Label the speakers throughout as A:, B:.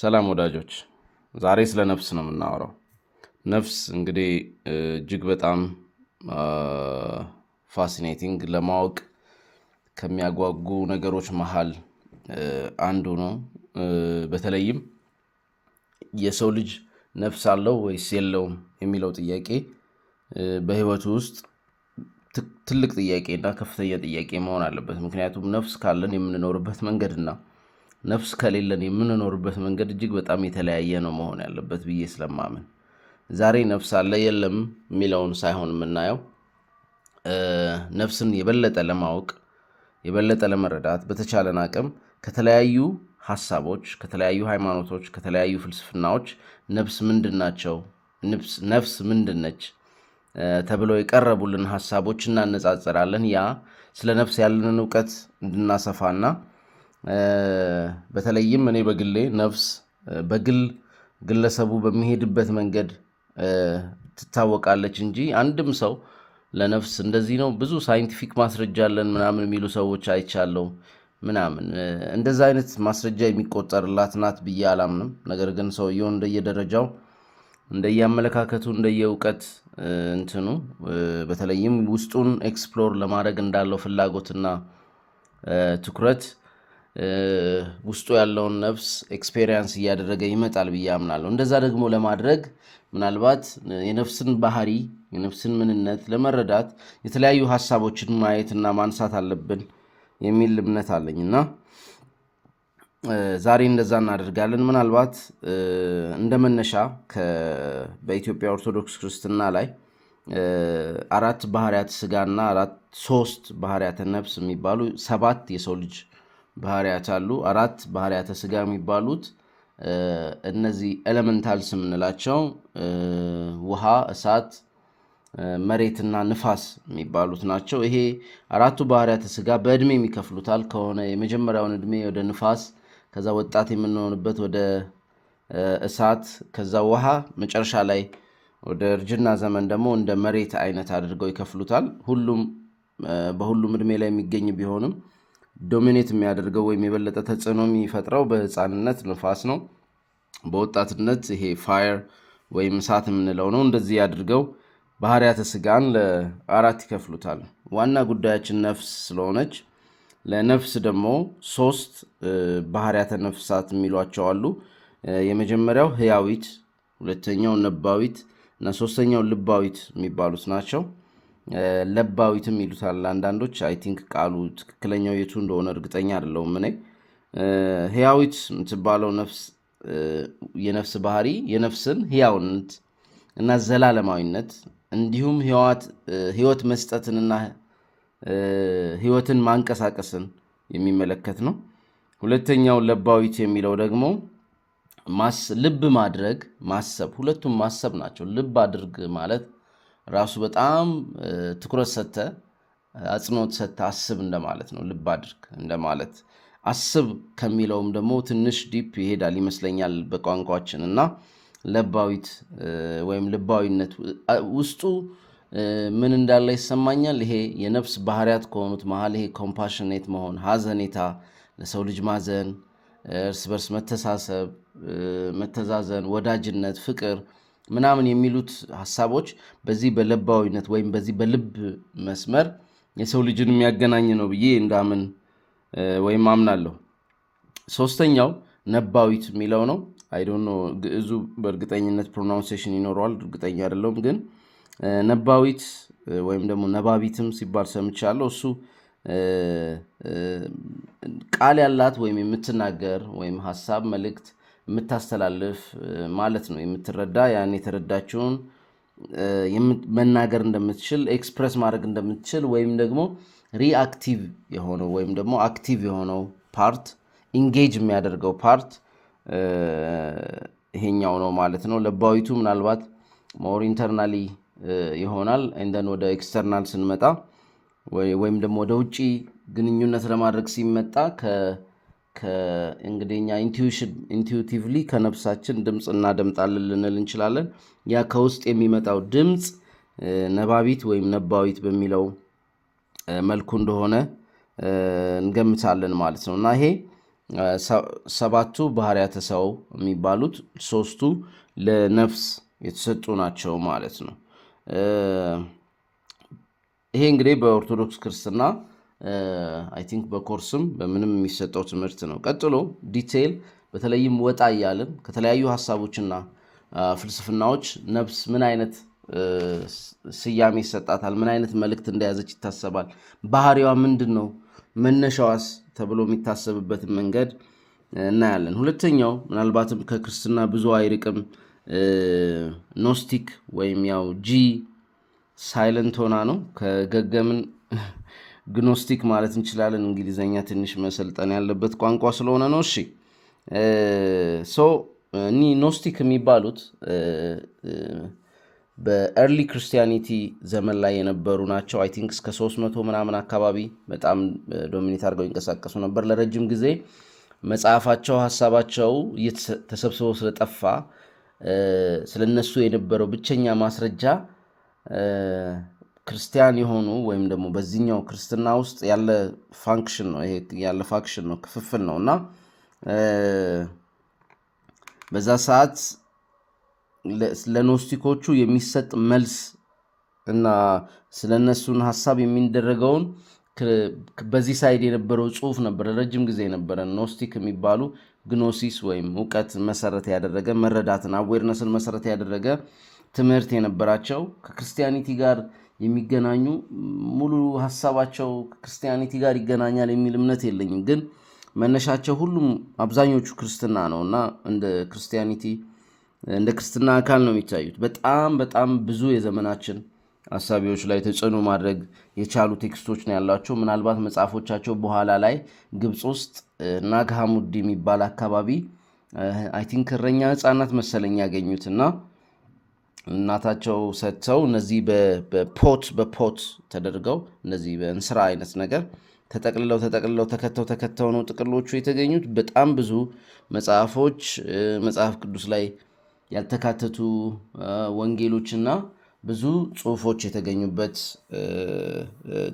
A: ሰላም ወዳጆች፣ ዛሬ ስለ ነፍስ ነው የምናወራው። ነፍስ እንግዲህ እጅግ በጣም ፋሲኔቲንግ ለማወቅ ከሚያጓጉ ነገሮች መሃል አንዱ ነው። በተለይም የሰው ልጅ ነፍስ አለው ወይስ የለውም የሚለው ጥያቄ በህይወቱ ውስጥ ትልቅ ጥያቄና ከፍተኛ ጥያቄ መሆን አለበት። ምክንያቱም ነፍስ ካለን የምንኖርበት መንገድና ነፍስ ከሌለን የምንኖርበት መንገድ እጅግ በጣም የተለያየ ነው መሆን ያለበት ብዬ ስለማምን ዛሬ ነፍስ አለ የለም የሚለውን ሳይሆን የምናየው ነፍስን የበለጠ ለማወቅ የበለጠ ለመረዳት በተቻለን አቅም ከተለያዩ ሐሳቦች፣ ከተለያዩ ሃይማኖቶች፣ ከተለያዩ ፍልስፍናዎች ነፍስ ምንድናቸው፣ ነፍስ ምንድነች ተብለው የቀረቡልን ሐሳቦች እናነጻጽራለን። ያ ስለ ነፍስ ያለንን ዕውቀት እንድናሰፋና በተለይም እኔ በግሌ ነፍስ በግል ግለሰቡ በሚሄድበት መንገድ ትታወቃለች እንጂ አንድም ሰው ለነፍስ እንደዚህ ነው ብዙ ሳይንቲፊክ ማስረጃ አለን ምናምን የሚሉ ሰዎች አይቻለው ምናምን እንደዛ አይነት ማስረጃ የሚቆጠርላት ናት ብዬ አላምንም። ነገር ግን ሰውየው እንደየደረጃው እንደየአመለካከቱ እንደየእውቀት እንትኑ በተለይም ውስጡን ኤክስፕሎር ለማድረግ እንዳለው ፍላጎትና ትኩረት ውስጡ ያለውን ነፍስ ኤክስፔሪየንስ እያደረገ ይመጣል ብዬ አምናለሁ። እንደዛ ደግሞ ለማድረግ ምናልባት የነፍስን ባህሪ የነፍስን ምንነት ለመረዳት የተለያዩ ሐሳቦችን ማየትና ማንሳት አለብን የሚል እምነት አለኝና ዛሬ እንደዛ እናደርጋለን። ምናልባት እንደመነሻ በኢትዮጵያ ኦርቶዶክስ ክርስትና ላይ 4 ባህሪያት ስጋና 3 ባህሪያት ነፍስ የሚባሉ 7 የሰው ልጅ ባህሪያት አሉ። 4 ባህሪያት ስጋ የሚባሉት እነዚህ ኤሌመንታልስ የምንላቸው ውሃ፣ እሳት፣ መሬትና ንፋስ የሚባሉት ናቸው። ይሄ 4ቱ ባህሪያት ስጋ በእድሜ የሚከፍሉታል ከሆነ የመጀመሪያውን እድሜ ወደ ንፋስ፣ ከዛ ወጣት የምንሆንበት ወደ እሳት፣ ከዛ ውሃ፣ መጨረሻ ላይ ወደ እርጅና ዘመን ደግሞ እንደ መሬት አይነት አድርገው ይከፍሉታል። በሁሉም እድሜ ላይ የሚገኝ ቢሆንም ዶሚኔት የሚያደርገው ወይም የበለጠ ተጽዕኖ የሚፈጥረው በህፃንነት ንፋስ ነው። በወጣትነት ይሄ ፋየር ወይም እሳት የምንለው ነው። እንደዚህ አድርገው ባህሪያተ ስጋን ለ4 ይከፍሉታል። ዋና ጉዳያችን ነፍስ ስለሆነች ለነፍስ ደግሞ 3 ባህሪያተ ነፍሳት የሚሏቸው አሉ። የመጀመሪያው ህያዊት፣ ሁለተኛው ነባዊት እና ሶስተኛው ልባዊት የሚባሉት ናቸው። ለባዊትም ይሉታል አንዳንዶች። አይ ቲንክ ቃሉ ትክክለኛው የቱ እንደሆነ እርግጠኛ አይደለሁም እኔ። ህያዊት የምትባለው ነፍስ የነፍስ ባህሪ የነፍስን ህያውነት እና ዘላለማዊነት እንዲሁም ህይወት መስጠትንና ህይወትን ማንቀሳቀስን የሚመለከት ነው። ሁለተኛው ለባዊት የሚለው ደግሞ ልብ ማድረግ፣ ማሰብ፣ ሁለቱም ማሰብ ናቸው። ልብ አድርግ ማለት ራሱ በጣም ትኩረት ሰጥተ አጽንኦት ሰጥተ አስብ እንደማለት ነው። ልብ አድርግ እንደማለት። አስብ ከሚለውም ደግሞ ትንሽ ዲፕ ይሄዳል ይመስለኛል በቋንቋችን እና ለባዊት ወይም ልባዊነት ውስጡ ምን እንዳለ ይሰማኛል። ይሄ የነፍስ ባህሪያት ከሆኑት መሃል ይሄ ኮምፓሽኔት መሆን፣ ሀዘኔታ፣ ለሰው ልጅ ማዘን፣ እርስ በርስ መተሳሰብ፣ መተዛዘን፣ ወዳጅነት፣ ፍቅር ምናምን የሚሉት ሐሳቦች በዚህ በለባዊነት ወይም በዚህ በልብ መስመር የሰው ልጅን የሚያገናኝ ነው ብዬ እንዳምን ወይም አምናለሁ። ሶስተኛው ነባዊት የሚለው ነው። አይ ዶንት ኖ ግዕዙ በእርግጠኝነት ፕሮናውንሴሽን ይኖረዋል፣ እርግጠኛ አይደለሁም። ግን ነባዊት ወይም ደግሞ ነባቢትም ሲባል ሰምቻለሁ። እሱ ቃል ያላት ወይም የምትናገር ወይም ሐሳብ መልእክት የምታስተላልፍ ማለት ነው። የምትረዳ ያን የተረዳችውን መናገር እንደምትችል ኤክስፕረስ ማድረግ እንደምትችል ወይም ደግሞ ሪአክቲቭ የሆነው ወይም ደግሞ አክቲቭ የሆነው ፓርት ኢንጌጅ የሚያደርገው ፓርት ይሄኛው ነው ማለት ነው። ለባዊቱ ምናልባት ሞር ኢንተርናሊ ይሆናል። እንደን ወደ ኤክስተርናል ስንመጣ ወይም ደግሞ ወደ ውጪ ግንኙነት ለማድረግ ሲመጣ ከእንግዲኛ ኢንቱዊቲቭሊ ከነፍሳችን ድምፅ እናደምጣለን ልንል እንችላለን። ያ ከውስጥ የሚመጣው ድምፅ ነባቢት ወይም ነባዊት በሚለው መልኩ እንደሆነ እንገምታለን ማለት ነው። እና ይሄ 7ቱ ባህሪያተ ሰው የሚባሉት 3ቱ ለነፍስ የተሰጡ ናቸው ማለት ነው። ይሄ እንግዲህ በኦርቶዶክስ ክርስትና አይ ቲንክ በኮርስም በምንም የሚሰጠው ትምህርት ነው። ቀጥሎ ዲቴይል በተለይም ወጣ እያልን ከተለያዩ ሀሳቦችና ፍልስፍናዎች ነፍስ ምን አይነት ስያሜ ይሰጣታል፣ ምን አይነት መልእክት እንደያዘች ይታሰባል፣ ባህሪዋ ምንድን ነው፣ መነሻዋስ ተብሎ የሚታሰብበትን መንገድ እናያለን። ሁለተኛው ምናልባትም ከክርስትና ብዙ አይርቅም ኖስቲክ ወይም ያው ጂ ሳይለንት ሆና ነው ከገገምን ግኖስቲክ ማለት እንችላለን። እንግሊዘኛ ትንሽ መሰልጠን ያለበት ቋንቋ ስለሆነ ነው። እሺ እኒ ኖስቲክ የሚባሉት በኤርሊ ክርስቲያኒቲ ዘመን ላይ የነበሩ ናቸው። አይ ቲንክ እስከ 300 ምናምን አካባቢ በጣም ዶሚኔት አድርገው ይንቀሳቀሱ ነበር። ለረጅም ጊዜ መጽሐፋቸው ሀሳባቸው ተሰብስበው ስለጠፋ ስለነሱ የነበረው ብቸኛ ማስረጃ ክርስቲያን የሆኑ ወይም ደግሞ በዚህኛው ክርስትና ውስጥ ያለ ፋንክሽን ነው፣ ይሄ ያለ ፋንክሽን ነው፣ ክፍፍል ነው እና በዛ ሰዓት ለኖስቲኮቹ የሚሰጥ መልስ እና ስለነሱን ሀሳብ የሚደረገውን በዚህ ሳይድ የነበረው ጽሁፍ ነበር ረጅም ጊዜ የነበረ። ኖስቲክ የሚባሉ ግኖሲስ ወይም እውቀት መሰረት ያደረገ መረዳትን አዌርነስን መሰረት ያደረገ ትምህርት የነበራቸው ከክርስቲያኒቲ ጋር የሚገናኙ ሙሉ ሀሳባቸው ከክርስቲያኒቲ ጋር ይገናኛል የሚል እምነት የለኝም፣ ግን መነሻቸው ሁሉም አብዛኞቹ ክርስትና ነው እና እንደ ክርስትና አካል ነው የሚታዩት። በጣም ብዙ የዘመናችን አሳቢዎች ላይ ተጽዕኖ ማድረግ የቻሉ ቴክስቶች ነው ያላቸው። ምናልባት መጽሐፎቻቸው በኋላ ላይ ግብፅ ውስጥ ናግ ሐሙድ የሚባል አካባቢ አይ ቲንክ እረኛ ህፃናት መሰለኝ ያገኙት እና እናታቸው ሰጥተው እነዚህ በፖት ተደርገው እነዚህ በእንስራ አይነት ነገር ተጠቅልለው ተከተው ነው ጥቅሎቹ የተገኙት። በጣም ብዙ መጽሐፎች መጽሐፍ ቅዱስ ላይ ያልተካተቱ ወንጌሎችና ብዙ ጽሁፎች የተገኙበት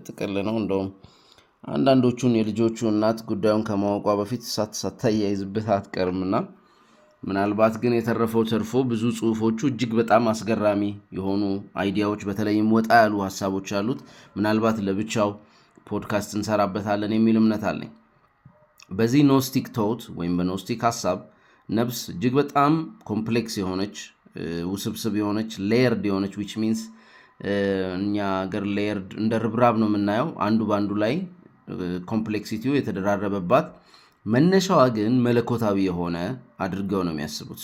A: ጥቅል ነው። እንደውም አንዳንዶቹን የልጆቹ እናት ጉዳዩን ከማወቋ በፊት ሳታያይዝበት አትቀርምና ምናልባት ግን የተረፈው ተርፎ ብዙ ጽሁፎቹ እጅግ በጣም አስገራሚ የሆኑ አይዲያዎች በተለይም ወጣ ያሉ ሀሳቦች አሉት። ምናልባት ለብቻው ፖድካስት እንሰራበታለን የሚል እምነት አለኝ። በዚህ ኖስቲክ ቶት ወይም በኖስቲክ ሀሳብ ነፍስ እጅግ በጣም ኮምፕሌክስ የሆነች ውስብስብ የሆነች ሌየርድ የሆነች ዊች ሚንስ እኛ ሀገር ሌየርድ እንደ ርብራብ ነው የምናየው፣ አንዱ በአንዱ ላይ ኮምፕሌክሲቲው የተደራረበባት፣ መነሻዋ ግን መለኮታዊ የሆነ አድርገው ነው የሚያስቡት።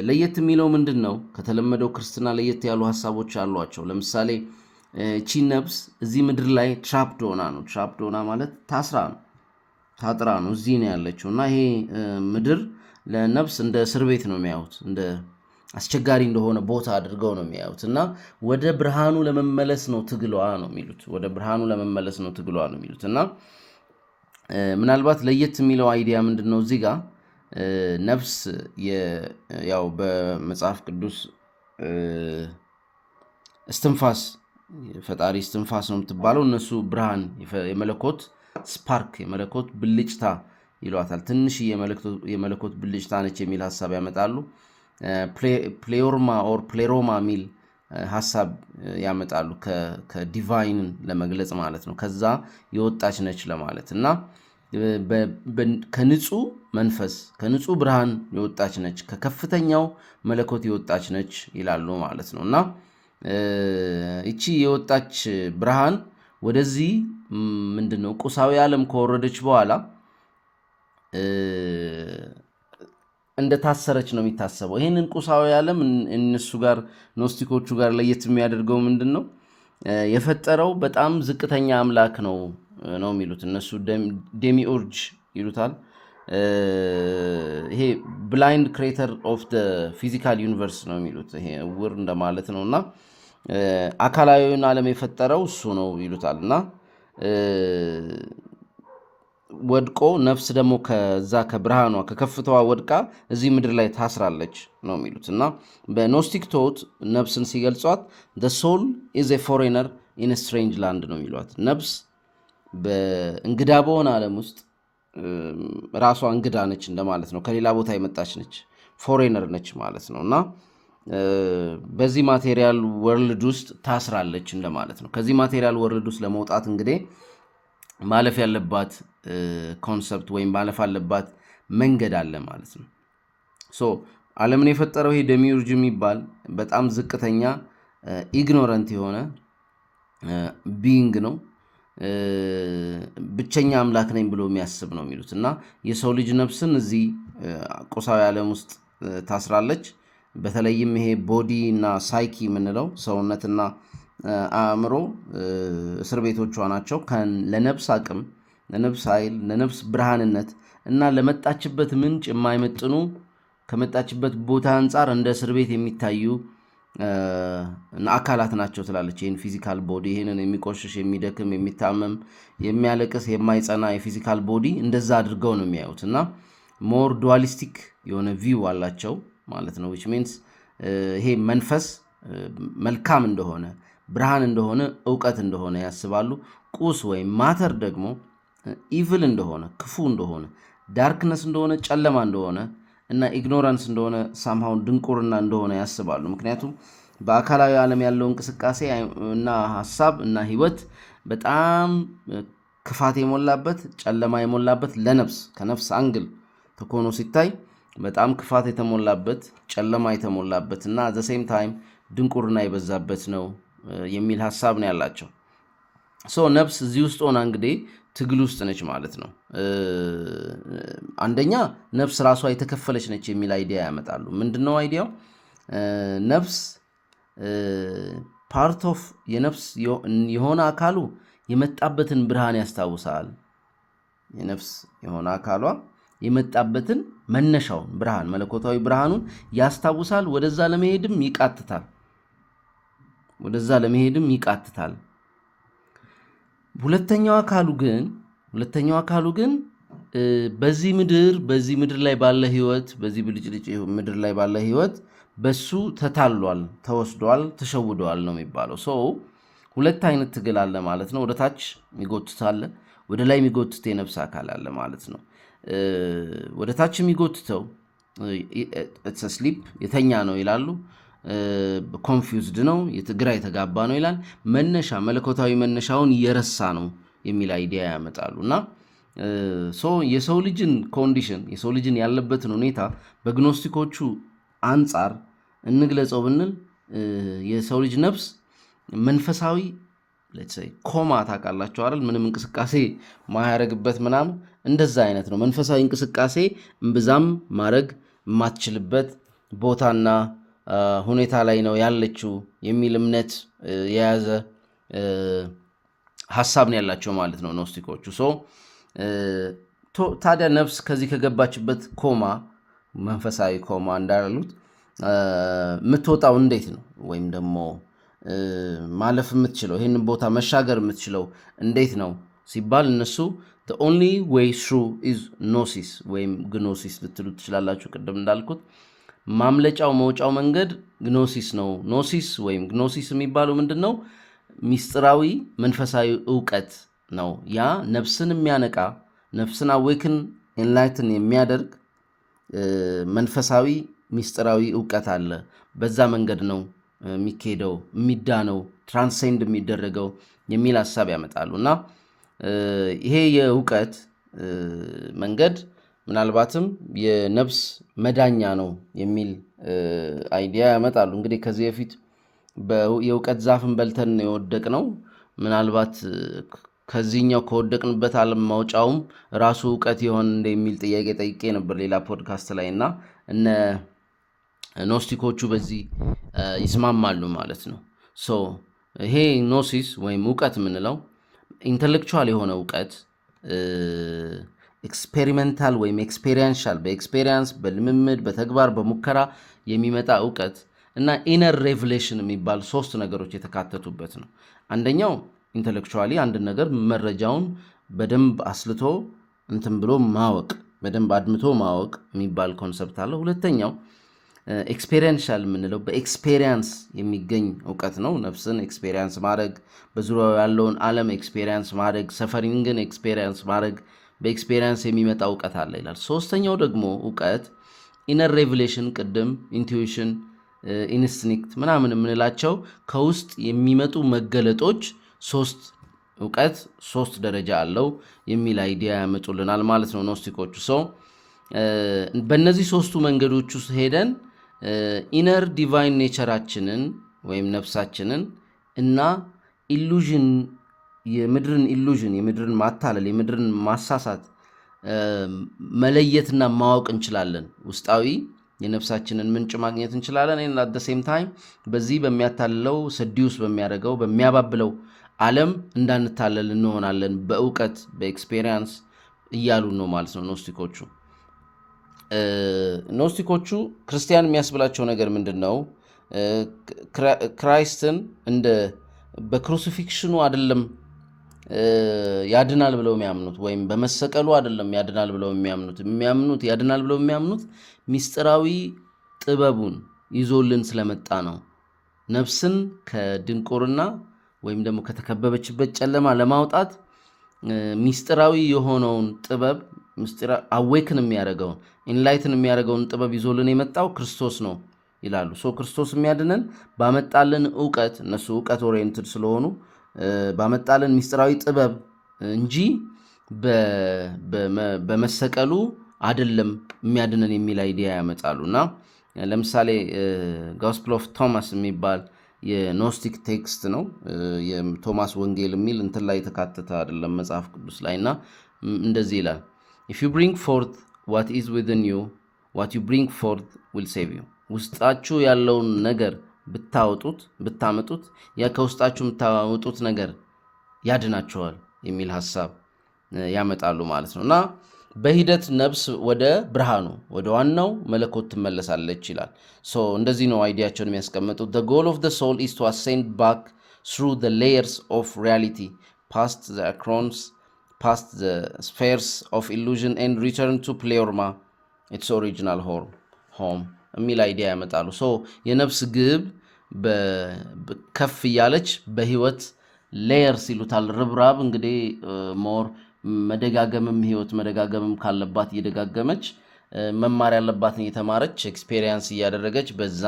A: ለየት የሚለው ምንድን ነው? ከተለመደው ክርስትና ለየት ያሉ ሀሳቦች አሏቸው። ለምሳሌ ቺ ነፍስ እዚህ ምድር ላይ ትራፕድ ሆና ነው። ትራፕድ ሆና ማለት ታጥራ ነው እዚህ ነው ያለችው እና ይሄ ምድር ለነፍስ እንደ እስር ቤት ነው የሚያዩት፣ እንደ አስቸጋሪ እንደሆነ ቦታ አድርገው ነው የሚያዩት እና ወደ ብርሃኑ ለመመለስ ነው ትግሏ ነው የሚሉት እና ምናልባት ለየት የሚለው አይዲያ ምንድን ነው? እዚህ ጋር ነፍስ ያው በመጽሐፍ ቅዱስ እስትንፋስ ፈጣሪ እስትንፋስ ነው የምትባለው፣ እነሱ ብርሃን የመለኮት ስፓርክ የመለኮት ብልጭታ ይሏታል። ትንሽ የመለኮት ብልጭታ ነች የሚል ሀሳብ ያመጣሉ። ፕሌሮማ ሚል ሀሳብ ያመጣሉ፣ ከዲቫይንን ለመግለጽ ማለት ነው። ከዛ የወጣች ነች ለማለት እና ከንጹህ መንፈስ ከንጹህ ብርሃን የወጣች ነች፣ ከከፍተኛው መለኮት የወጣች ነች ይላሉ ማለት ነው። እና እቺ የወጣች ብርሃን ወደዚህ ምንድነው ቁሳዊ ዓለም ከወረደች በኋላ እንደታሰረች ነው የሚታሰበው። ይህንን ቁሳዊ ዓለም እነሱ ጋር ኖስቲኮቹ ጋር ለየት የሚያደርገው ምንድን ነው? የፈጠረው በጣም ዝቅተኛ አምላክ ነው የሚሉት እነሱ። ዴሚኡርጅ ይሉታል። ይሄ ብላይንድ ክሬተር ኦፍ ፊዚካል ዩኒቨርስ ነው የሚሉት። ይሄ እውር እንደማለት ነው እና አካላዊውን ዓለም የፈጠረው እሱ ነው ይሉታል እና ወድቆ ነፍስ ደግሞ ከዛ ከብርሃኗ ከከፍተዋ ወድቃ እዚህ ምድር ላይ ታስራለች ነው የሚሉት እና በኖስቲክ ቶት ነፍስን ሲገልጿት the soul is a foreigner in a strange land ነው የሚሏት። ነፍስ በእንግዳ በሆነ ዓለም ውስጥ ራሷ እንግዳ ነች እንደማለት ነው። ከሌላ ቦታ የመጣች ነች፣ ፎሬነር ነች ማለት ነው። እና በዚህ ማቴሪያል ወርልድ ውስጥ ታስራለች እንደማለት ነው። ከዚህ ማቴሪያል ወርልድ ውስጥ ለመውጣት እንግዲህ ማለፍ ያለባት ኮንሰፕት ወይም ማለፍ አለባት መንገድ አለ ማለት ነው። ሶ ዓለምን የፈጠረው ይሄ ደሚዩርጅ የሚባል በጣም ዝቅተኛ ኢግኖረንት የሆነ ቢይንግ ነው። ብቸኛ አምላክ ነኝ ብሎ የሚያስብ ነው የሚሉት። እና የሰው ልጅ ነፍስን እዚህ ቁሳዊ ዓለም ውስጥ ታስራለች። በተለይም ይሄ ቦዲ እና ሳይኪ የምንለው ሰውነትና አእምሮ እስር ቤቶቿ ናቸው። ለነፍስ አቅም፣ ለነፍስ ኃይል፣ ለነፍስ ብርሃንነት እና ለመጣችበት ምንጭ የማይመጥኑ ከመጣችበት ቦታ አንጻር እንደ እስር ቤት የሚታዩ አካላት ናቸው ትላለች። ይህን ፊዚካል ቦዲ፣ ይህንን የሚቆሽሽ፣ የሚደክም፣ የሚታመም፣ የሚያለቅስ፣ የማይጸና የፊዚካል ቦዲ እንደዛ አድርገው ነው የሚያዩት። እና ሞር ዱዋሊስቲክ የሆነ ቪው አላቸው ማለት ነው። ዊች ሚንስ ይሄ መንፈስ መልካም እንደሆነ፣ ብርሃን እንደሆነ፣ እውቀት እንደሆነ ያስባሉ። ቁስ ወይም ማተር ደግሞ ኢቭል እንደሆነ፣ ክፉ እንደሆነ፣ ዳርክነስ እንደሆነ፣ ጨለማ እንደሆነ እና ኢግኖራንስ እንደሆነ፣ ሳምሃውን ድንቁርና እንደሆነ ያስባሉ። ምክንያቱም በአካላዊ ዓለም ያለው እንቅስቃሴ እና ሀሳብ እና ህይወት በጣም ክፋት የሞላበት፣ ጨለማ የሞላበት፣ ለነፍስ ከነፍስ አንግል ተኮኖ ሲታይ በጣም ክፋት የተሞላበት፣ ጨለማ የተሞላበት እና አት ዘ ሴም ታይም ድንቁርና የበዛበት ነው የሚል ሀሳብ ነው ያላቸው። ሶ ነፍስ እዚህ ውስጥ ሆና እንግዲህ ትግል ውስጥ ነች ማለት ነው። አንደኛ ነፍስ ራሷ የተከፈለች ነች የሚል አይዲያ ያመጣሉ። ምንድነው አይዲያው? ነፍስ ፓርት ኦፍ የነፍስ የሆነ አካሉ የመጣበትን ብርሃን ያስታውሳል። የነፍስ የሆነ አካሏ የመጣበትን መነሻውን ብርሃን፣ መለኮታዊ ብርሃኑን ያስታውሳል። ወደዛ ለመሄድም ይቃትታል። ሁለተኛው አካሉ ግን በዚህ ምድር ላይ ባለ ህይወት፣ በዚህ ብልጭልጭ ምድር ላይ ባለ ህይወት በሱ ተታሏል፣ ተወስዷል፣ ተሸውዷል ነው የሚባለው። ሰው ሁለት አይነት ትግል አለ ማለት ነው። ወደ ታች የሚጎትታለ፣ ወደ ላይ የሚጎትት የነፍስ አካል አለ ማለት ነው። ወደ ታች የሚጎትተው ስሊፕ የተኛ ነው ይላሉ። ኮንፊውዝድ ነው፣ ግራ የተጋባ ነው ይላል። መለኮታዊ መነሻውን እየረሳ ነው የሚል አይዲያ ያመጣሉ። እና የሰው ልጅን ኮንዲሽን፣ የሰው ልጅን ያለበትን ሁኔታ በግኖስቲኮቹ አንጻር እንግለጸው ብንል የሰው ልጅ ነፍስ መንፈሳዊ ኮማ ታውቃላችሁ አይደል? ምንም እንቅስቃሴ ማያረግበት ምናምን እንደዛ አይነት ነው። መንፈሳዊ እንቅስቃሴ እምብዛም ማድረግ የማትችልበት ቦታና ሁኔታ ላይ ነው ያለችው የሚል እምነት የያዘ ሀሳብ ነው ያላቸው ማለት ነው ኖስቲኮቹ። ታዲያ ነፍስ ከዚህ ከገባችበት ኮማ፣ መንፈሳዊ ኮማ እንዳሉት የምትወጣው እንዴት ነው? ወይም ደግሞ ማለፍ የምትችለው ይህንን ቦታ መሻገር የምትችለው እንዴት ነው ሲባል እነሱ the only way through is gnosis ወይም ግኖሲስ ልትሉ ትችላላችሁ። ቅድም እንዳልኩት ማምለጫው መውጫው መንገድ ግኖሲስ ነው። ኖሲስ ወይም ግኖሲስ የሚባለው ምንድን ነው? ሚስጥራዊ መንፈሳዊ እውቀት ነው። ያ ነፍስን የሚያነቃ፣ ነፍስን አዌክን ኤንላይትን የሚያደርግ መንፈሳዊ ሚስጥራዊ እውቀት አለ። በዛ መንገድ ነው የሚካሄደው፣ የሚዳነው፣ ትራንሴንድ የሚደረገው የሚል ሀሳብ ያመጣሉ። እና ይሄ የእውቀት መንገድ ምናልባትም የነፍስ መዳኛ ነው የሚል አይዲያ ያመጣሉ። እንግዲህ ከዚህ በፊት የእውቀት ዛፍን በልተን የወደቅ ነው። ምናልባት ከዚህኛው ከወደቅንበት ዓለም ማውጫውም ራሱ እውቀት ይሆን እንደሚል ጥያቄ ጠይቄ ነበር ሌላ ፖድካስት ላይ። እና እነ ኖስቲኮቹ በዚህ ይስማማሉ ማለት ነው። ይሄ ኖሲስ ወይም እውቀት የምንለው ኢንተሌክቹዋል የሆነ እውቀት፣ ኤክስፔሪመንታል ወይም ኤክስፔሪንሻል፣ በኤክስፔሪንስ በልምምድ በተግባር በሙከራ የሚመጣ እውቀት እና ኢነር ሬቭሌሽን የሚባል ሶስት ነገሮች የተካተቱበት ነው። አንደኛው ኢንተሌክቹዋሊ አንድ ነገር መረጃውን በደንብ አስልቶ እንትን ብሎ ማወቅ፣ በደንብ አድምቶ ማወቅ የሚባል ኮንሰፕት አለ። ሁለተኛው ኤክስፔሪንሻል የምንለው በኤክስፔሪንስ የሚገኝ እውቀት ነው። ነፍስን ኤክስፔሪንስ ማድረግ፣ በዙሪያው ያለውን ዓለም ኤክስፔሪንስ ማድረግ፣ ሰፈሪንግን ኤክስፔሪንስ ማድረግ በኤክስፔሪየንስ የሚመጣ እውቀት አለ ይላል። ሶስተኛው ደግሞ እውቀት ኢነር ሬቨሌሽን፣ ቅድም ኢንቱዊሽን፣ ኢንስቲንክት ምናምን የምንላቸው ከውስጥ የሚመጡ መገለጦች እውቀት 3 ደረጃ አለው የሚል አይዲያ ያመጡልናል ማለት ነው ኖስቲኮቹ። በእነዚህ 3ቱ መንገዶች ውስጥ ሄደን ኢነር ዲቫይን ኔቸራችንን ወይም ነፍሳችንን እና ኢሉዥን፣ የምድርን ማታለል፣ የምድርን ማሳሳት መለየትና ማወቅ እንችላለን። ውስጣዊ የነፍሳችንን ምንጭ ማግኘት እንችላለን። እና አት ዘ ሴም ታይም በዚህ በሚያታልለው ሰዲውስ በሚያደርገው በሚያባብለው ዓለም እንዳንታለል እንሆናለን በእውቀት በኤክስፔሪየንስ እያሉ ነው ማለት ነው ኖስቲኮቹ። ኖስቲኮቹ ክርስቲያን የሚያስብላቸው ነገር ምንድን ነው? ክራይስትን እንደ በክሩሲፊክሽኑ አይደለም ያድናል ብለው የሚያምኑት፣ ወይም በመሰቀሉ አይደለም ያድናል ብለው የሚያምኑት ያድናል ብለው የሚያምኑት ሚስጥራዊ ጥበቡን ይዞልን ስለመጣ ነው። ነፍስን ከድንቁርና ወይም ደግሞ ከተከበበችበት ጨለማ ለማውጣት ሚስጥራዊ የሆነውን ጥበብ አዌክን የሚያደርገውን ኢንላይትን የሚያደርገውን ጥበብ ይዞልን የመጣው ክርስቶስ ነው ይላሉ። ክርስቶስ የሚያድነን ባመጣልን እውቀት፣ እነሱ እውቀት ኦሪየንትድ ስለሆኑ ባመጣልን ሚስጥራዊ ጥበብ እንጂ በመሰቀሉ አይደለም የሚያድነን የሚል አይዲያ ያመጣሉ። እና ለምሳሌ ጎስፕል ኦፍ ቶማስ የሚባል የኖስቲክ ቴክስት ነው። የቶማስ ወንጌል የሚል እንትን ላይ የተካተተ አይደለም መጽሐፍ ቅዱስ ላይ። እና እንደዚህ ይላል if you bring forth what is within you what you bring forth will save you። ውስጣችሁ ያለውን ነገር ብታመጡት ያ ከውስጣችሁ የምታወጡት ነገር ያድናችኋል የሚል ሀሳብ ያመጣሉ ማለት ነው። እና በሂደት ነፍስ ወደ ብርሃኑ ወደ ዋናው መለኮት ትመለሳለች ይላል። እንደዚህ ነው አይዲያቸውን የሚያስቀምጡት። the goal of the soul is to ascend back through the layers of reality past the acrons, past the spheres of illusion and return to Pleroma, its original home የሚል አይዲያ ያመጣሉ። የነፍስ ግብ ከፍ እያለች በህይወት ሌየርስ ይሉታል። ርብራብ እንግዲህ ሞር መደጋገምም ህይወት መደጋገምም ካለባት እየደጋገመች መማር ያለባትን እየተማረች ኤክስፔሪየንስ እያደረገች በዛ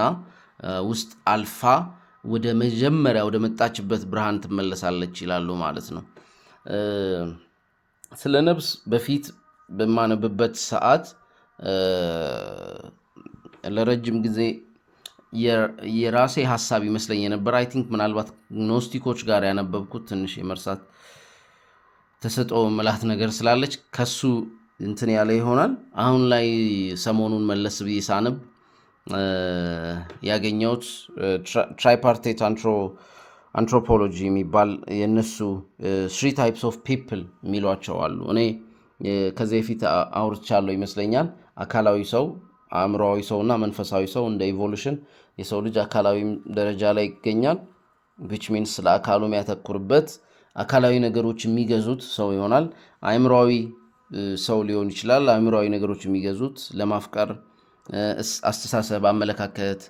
A: ውስጥ አልፋ ወደ መጀመሪያ ወደ መጣችበት ብርሃን ትመለሳለች ይላሉ ማለት ነው። ስለ ነፍስ በፊት በማነብበት ሰዓት ለረጅም ጊዜ የራሴ ሐሳብ ይመስለኝ የነበር አይ ቲንክ ምናልባት ኖስቲኮች ጋር ያነበብኩት ትንሽ የመርሳት ተሰጥኦ መላት ነገር ስላለች ከሱ እንትን ያለ ይሆናል። አሁን ላይ ሰሞኑን መለስ ብዬ ሳነብ ያገኘሁት ትራይፓርቴት አንትሮፖሎጂ የሚባል የነሱ 3 types of people የሚሏቸው አሉ። እኔ ከዚህ በፊት አውርቻለሁ ይመስለኛል። አካላዊ ሰው፣ አእምሮአዊ ሰውና መንፈሳዊ ሰው እንደ ኢቮሉሽን የሰው ልጅ አካላዊ ደረጃ ላይ ይገኛል። which means ለአካሉ የሚያተኩርበት አካላዊ ነገሮች የሚገዙት ሰው ይሆናል። አእምሮአዊ ሰው ሊሆን ይችላል። አእምሮአዊ ነገሮች የሚገዙት ለማፍቀር፣ አስተሳሰብ፣ አመለካከት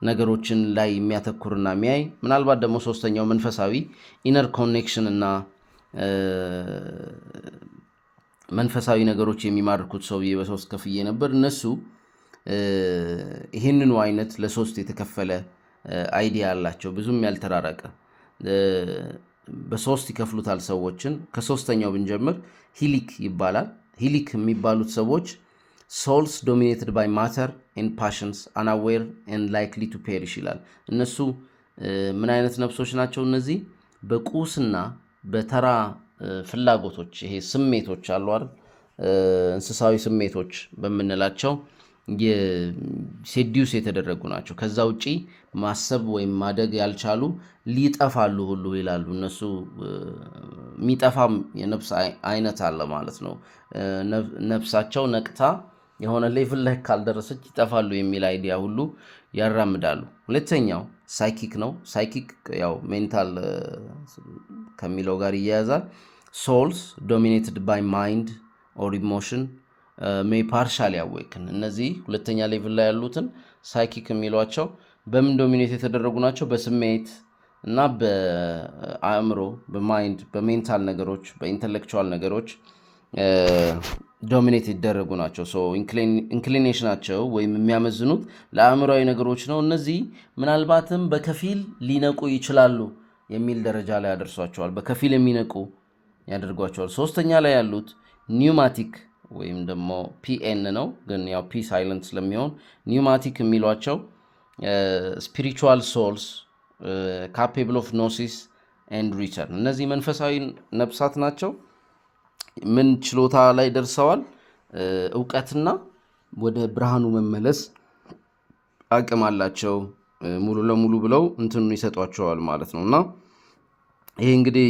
A: ነገሮችን ላይ የሚያተኩርና የሚያይ፣ ምናልባት ደግሞ ሶስተኛው መንፈሳዊ ኢነር ኮኔክሽን እና መንፈሳዊ ነገሮች የሚማርኩት ሰው በሶስት ከፍዬ ነበር። እነሱ ይህንኑ አይነት ለሶስት የተከፈለ አይዲያ አላቸው፣ ብዙም ያልተራረቀ በሶስት ይከፍሉታል ሰዎችን። ከሶስተኛው ብንጀምር ሂሊክ ይባላል። ሂሊክ የሚባሉት ሰዎች souls dominated by matter and passions, unaware and likely to perish ይላል። እነሱ ምን አይነት ነፍሶች ናቸው? እነዚህ በቁስና በተራ ፍላጎቶች፣ ይሄ ስሜቶች አሉ አይደል፣ እንስሳዊ ስሜቶች በመነላቸው ሴዲዩስ የተደረጉ ናቸው። ከዛ ውጪ ማሰብ ወይም ማደግ ያልቻሉ ሊጠፋሉ ሁሉ ይላሉ። እነሱ የሚጠፋም የነፍስ አይነት አለ ማለት ነው። ነፍሳቸው ነቅታ የሆነ ሌቭል ላይ ካልደረሰች ይጠፋሉ የሚል አይዲያ ሁሉ ያራምዳሉ። ሁለተኛው ሳይኪክ ነው። ሳይኪክ ያው ሜንታል ከሚለው ጋር ይያያዛል። souls dominated by mind or emotion may partially awaken። እነዚህ ሁለተኛ ሌቭል ላይ ያሉትን ሳይኪክ የሚሏቸው በምን ዶሚኔት የተደረጉ ናቸው? በስሜት እና በአእምሮ፣ በማይንድ፣ በሜንታል ነገሮች፣ በኢንተሌክቹዋል ነገሮች ዶሚኔት ይደረጉ ናቸው። ኢንክሊኔሽናቸው ወይም የሚያመዝኑት ለአእምሯዊ ነገሮች ነው። እነዚህ ምናልባትም በከፊል ሊነቁ ይችላሉ የሚል ደረጃ ላይ ያደርሷቸዋል። በከፊል የሚነቁ ያደርጓቸዋል። ሶስተኛ ላይ ያሉት ኒውማቲክ ወይም ደግሞ ፒኤን ነው፣ ግን ያው ፒ ሳይለንት ስለሚሆን ኒውማቲክ የሚሏቸው ስፒሪቹዋል ሶልስ ካፔብል ኦፍ ኖሲስ ኤንድ ሪተርን። እነዚህ መንፈሳዊ ነፍሳት ናቸው። ምን ችሎታ ላይ ደርሰዋል? እውቀትና ወደ ብርሃኑ መመለስ አቅም አላቸው። ሙሉ ለሙሉ ብለው እንትኑን ይሰጧቸዋል ማለት ነው። እና ይሄ እንግዲህ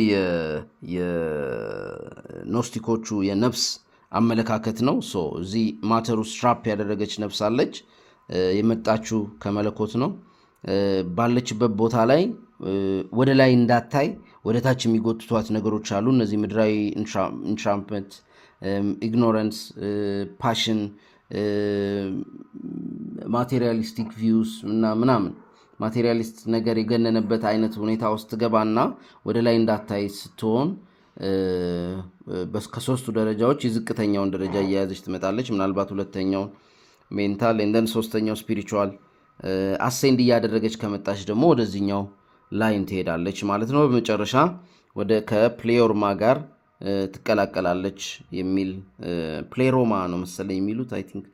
A: የኖስቲኮቹ የነፍስ አመለካከት ነው። እዚህ ማተሩ ስትራፕ ያደረገች ነፍስ አለች። የመጣችው ከመለኮት ነው። ባለችበት ቦታ ላይ ወደ ላይ እንዳታይ ወደ ታች የሚጎትቷት ነገሮች አሉ። እነዚህ ምድራዊ ኢንትራምፕመንት፣ ኢግኖረንስ፣ ፓሽን፣ ማቴሪያሊስቲክ ቪውስ እና ምናምን ማቴሪያሊስት ነገር የገነነበት አይነት ሁኔታ ውስጥ ገባና ወደ ላይ እንዳታይ ስትሆን ከሶስቱ ደረጃዎች የዝቅተኛውን ደረጃ እየያዘች ትመጣለች። ምናልባት ሁለተኛውን ሜንታል እንደን ሶስተኛው ስፒሪቹዋል አሴንድ እያደረገች ከመጣች ደግሞ ወደዚህኛው ላይን ትሄዳለች ማለት ነው። በመጨረሻ ወደ ከፕሌዮርማ ጋር ትቀላቀላለች የሚል ፕሌሮማ ነው መሰለኝ የሚሉት። አይ ቲንክ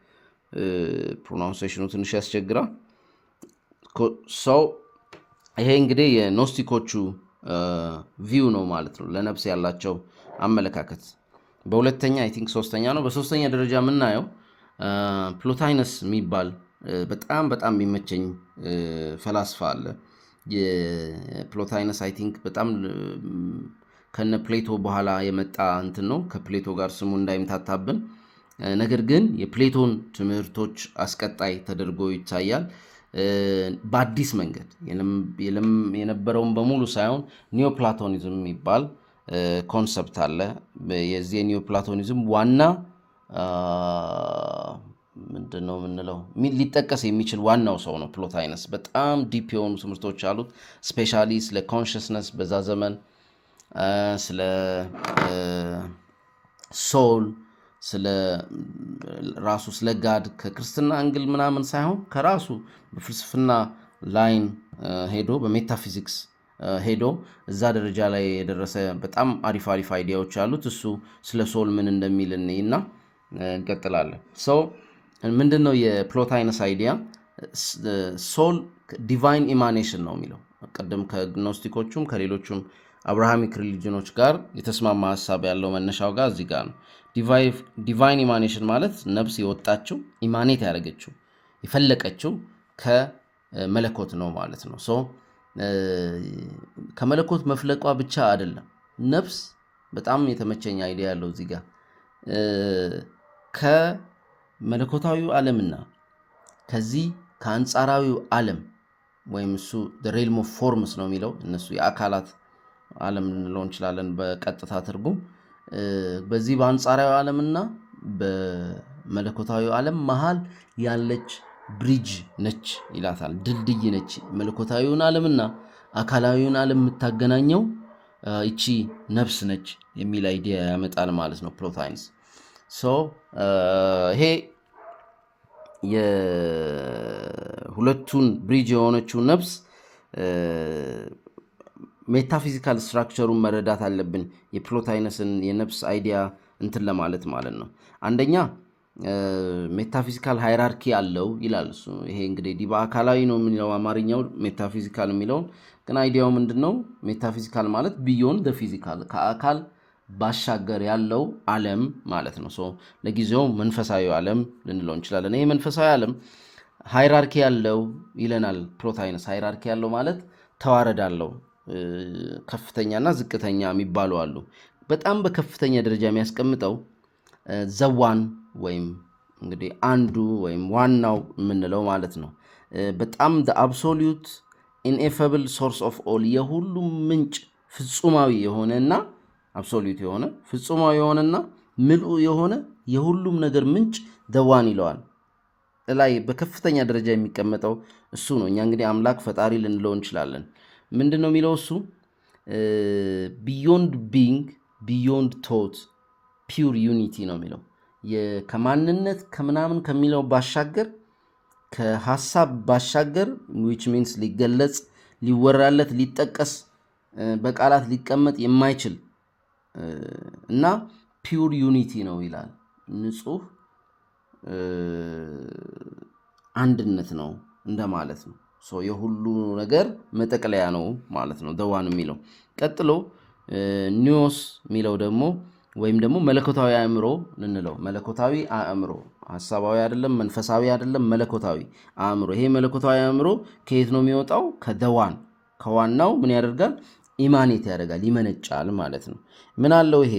A: ፕሮናንሴሽኑ ትንሽ ያስቸግራል። ይሄ እንግዲህ የኖስቲኮቹ ቪው ነው ማለት ነው፣ ለነፍስ ያላቸው አመለካከት። በሁለተኛ አይ ቲንክ ሶስተኛ ነው። በሶስተኛ ደረጃ የምናየው ፕሎታይነስ የሚባል በጣም በጣም የሚመቸኝ ፈላስፋ አለ። የፕሎታይነስ አይ ቲንክ በጣም ከነ ፕሌቶ በኋላ የመጣ እንትን ነው፣ ከፕሌቶ ጋር ስሙ እንዳይምታታብን። ነገር ግን የፕሌቶን ትምህርቶች አስቀጣይ ተደርጎ ይታያል። በአዲስ መንገድ የነበረውን በሙሉ ሳይሆን ኒዮፕላቶኒዝም የሚባል ኮንሰፕት አለ። የዚህ የኒዮፕላቶኒዝም ዋና ምንድን ነው የምንለው ሊጠቀስ የሚችል ዋናው ሰው ነው ፕሎታይነስ። በጣም ዲፕ የሆኑ ትምህርቶች አሉት። ስፔሻሊ ስለ ኮንሽስነስ በዛ ዘመን፣ ስለ ሶል፣ ስለ ራሱ ስለ ጋድ ከክርስትና አንግል ምናምን ሳይሆን ከራሱ በፍልስፍና ላይን ሄዶ በሜታፊዚክስ ሄዶ እዛ ደረጃ ላይ የደረሰ በጣም አሪፍ አሪፍ አይዲያዎች አሉት። እሱ ስለ ሶል ምን እንደሚል እና እንቀጥላለን። ምንድን ነው የፕሎታይነስ አይዲያ? ሶል ዲቫይን ኢማኔሽን ነው የሚለው። ቅድም ከግኖስቲኮቹም ከሌሎቹም አብርሃሚክ ሪሊጅኖች ጋር የተስማማ ሀሳብ ያለው መነሻው ጋር እዚህ ጋር ነው። ዲቫይን ኢማኔሽን ማለት ነፍስ የወጣችው ኢማኔት ያደረገችው የፈለቀችው ከመለኮት ነው ማለት ነው። ከመለኮት መፍለቋ ብቻ አይደለም። ነፍስ በጣም የተመቸኝ አይዲያ ያለው እዚህ ጋር ከመለኮታዊው ዓለምና ከዚህ ከአንጻራዊው ዓለም ወይም እሱ ሬልም ኦፍ ፎርምስ ነው የሚለው፣ እነሱ የአካላት ዓለም ልንለው እንችላለን በቀጥታ ትርጉም። በዚህ በአንጻራዊ ዓለምና በመለኮታዊ ዓለም መሃል ያለች ብሪጅ ነች ይላታል። ድልድይ ነች። መለኮታዊውን ዓለምና አካላዊውን ዓለም የምታገናኘው እቺ ነፍስ ነች የሚል አይዲያ ያመጣል ማለት ነው ፕሎታይንስ። ይሄ የሁለቱን ብሪጅ የሆነችው ነፍስ ሜታፊዚካል ስትራክቸሩን መረዳት አለብን። የፕሎታይነስን የነፍስ አይዲያ እንትን ለማለት ማለት ነው። አንደኛ ሜታፊዚካል ሃይራርኪ አለው ይላል እሱ። ይሄ እንግዲህ ዲባ አካላዊ ነው የሚለው አማርኛው ሜታፊዚካል የሚለውን ግን አይዲያው ምንድን ነው? ሜታፊዚካል ማለት ቢዮንድ ፊዚካል ከአካል ባሻገር ያለው ዓለም ማለት ነው። ለጊዜው መንፈሳዊ ዓለም ልንለው እንችላለን። ይሄ መንፈሳዊ ዓለም ሃይራርኪ ያለው ይለናል ፕሎታይነስ። ሃይራርኪ ያለው ማለት ተዋረድ አለው። ከፍተኛና ዝቅተኛ የሚባሉ አሉ። በጣም በከፍተኛ ደረጃ የሚያስቀምጠው ዘዋን ወይም እንግዲህ አንዱ ወይም ዋናው የምንለው ማለት ነው። በጣም አብሶሉት ኢንኤፈብል ሶርስ ኦፍ ኦል የሁሉም ምንጭ ፍጹማዊ የሆነና አብሶሉት የሆነ ፍጹማዊ የሆነና ምልኡ የሆነ የሁሉም ነገር ምንጭ ዘዋን ይለዋል። ላይ በከፍተኛ ደረጃ የሚቀመጠው እሱ ነው። እኛ እንግዲህ አምላክ ፈጣሪ ልንለው እንችላለን። ምንድን ነው የሚለው እሱ? ቢዮንድ ቢንግ ቢዮንድ ቶት ፒውር ዩኒቲ ነው የሚለው ከማንነት ከምናምን ከሚለው ባሻገር ከሀሳብ ባሻገር which means ሊገለጽ ሊወራለት ሊጠቀስ በቃላት ሊቀመጥ የማይችል እና ፒውር ዩኒቲ ነው ይላል። ንጹህ አንድነት ነው እንደማለት ነው። የሁሉ ነገር መጠቅለያ ነው ማለት ነው ደዋን የሚለው። ቀጥሎ ኒዮስ የሚለው ደግሞ ወይም ደግሞ መለኮታዊ አእምሮ ልንለው። መለኮታዊ አእምሮ ሀሳባዊ አይደለም፣ መንፈሳዊ አይደለም፣ መለኮታዊ አእምሮ። ይሄ መለኮታዊ አእምሮ ከየት ነው የሚወጣው? ከደዋን ከዋናው ምን ያደርጋል? ኢማኔት ያደርጋል፣ ይመነጫል ማለት ነው። ምን አለው ይሄ?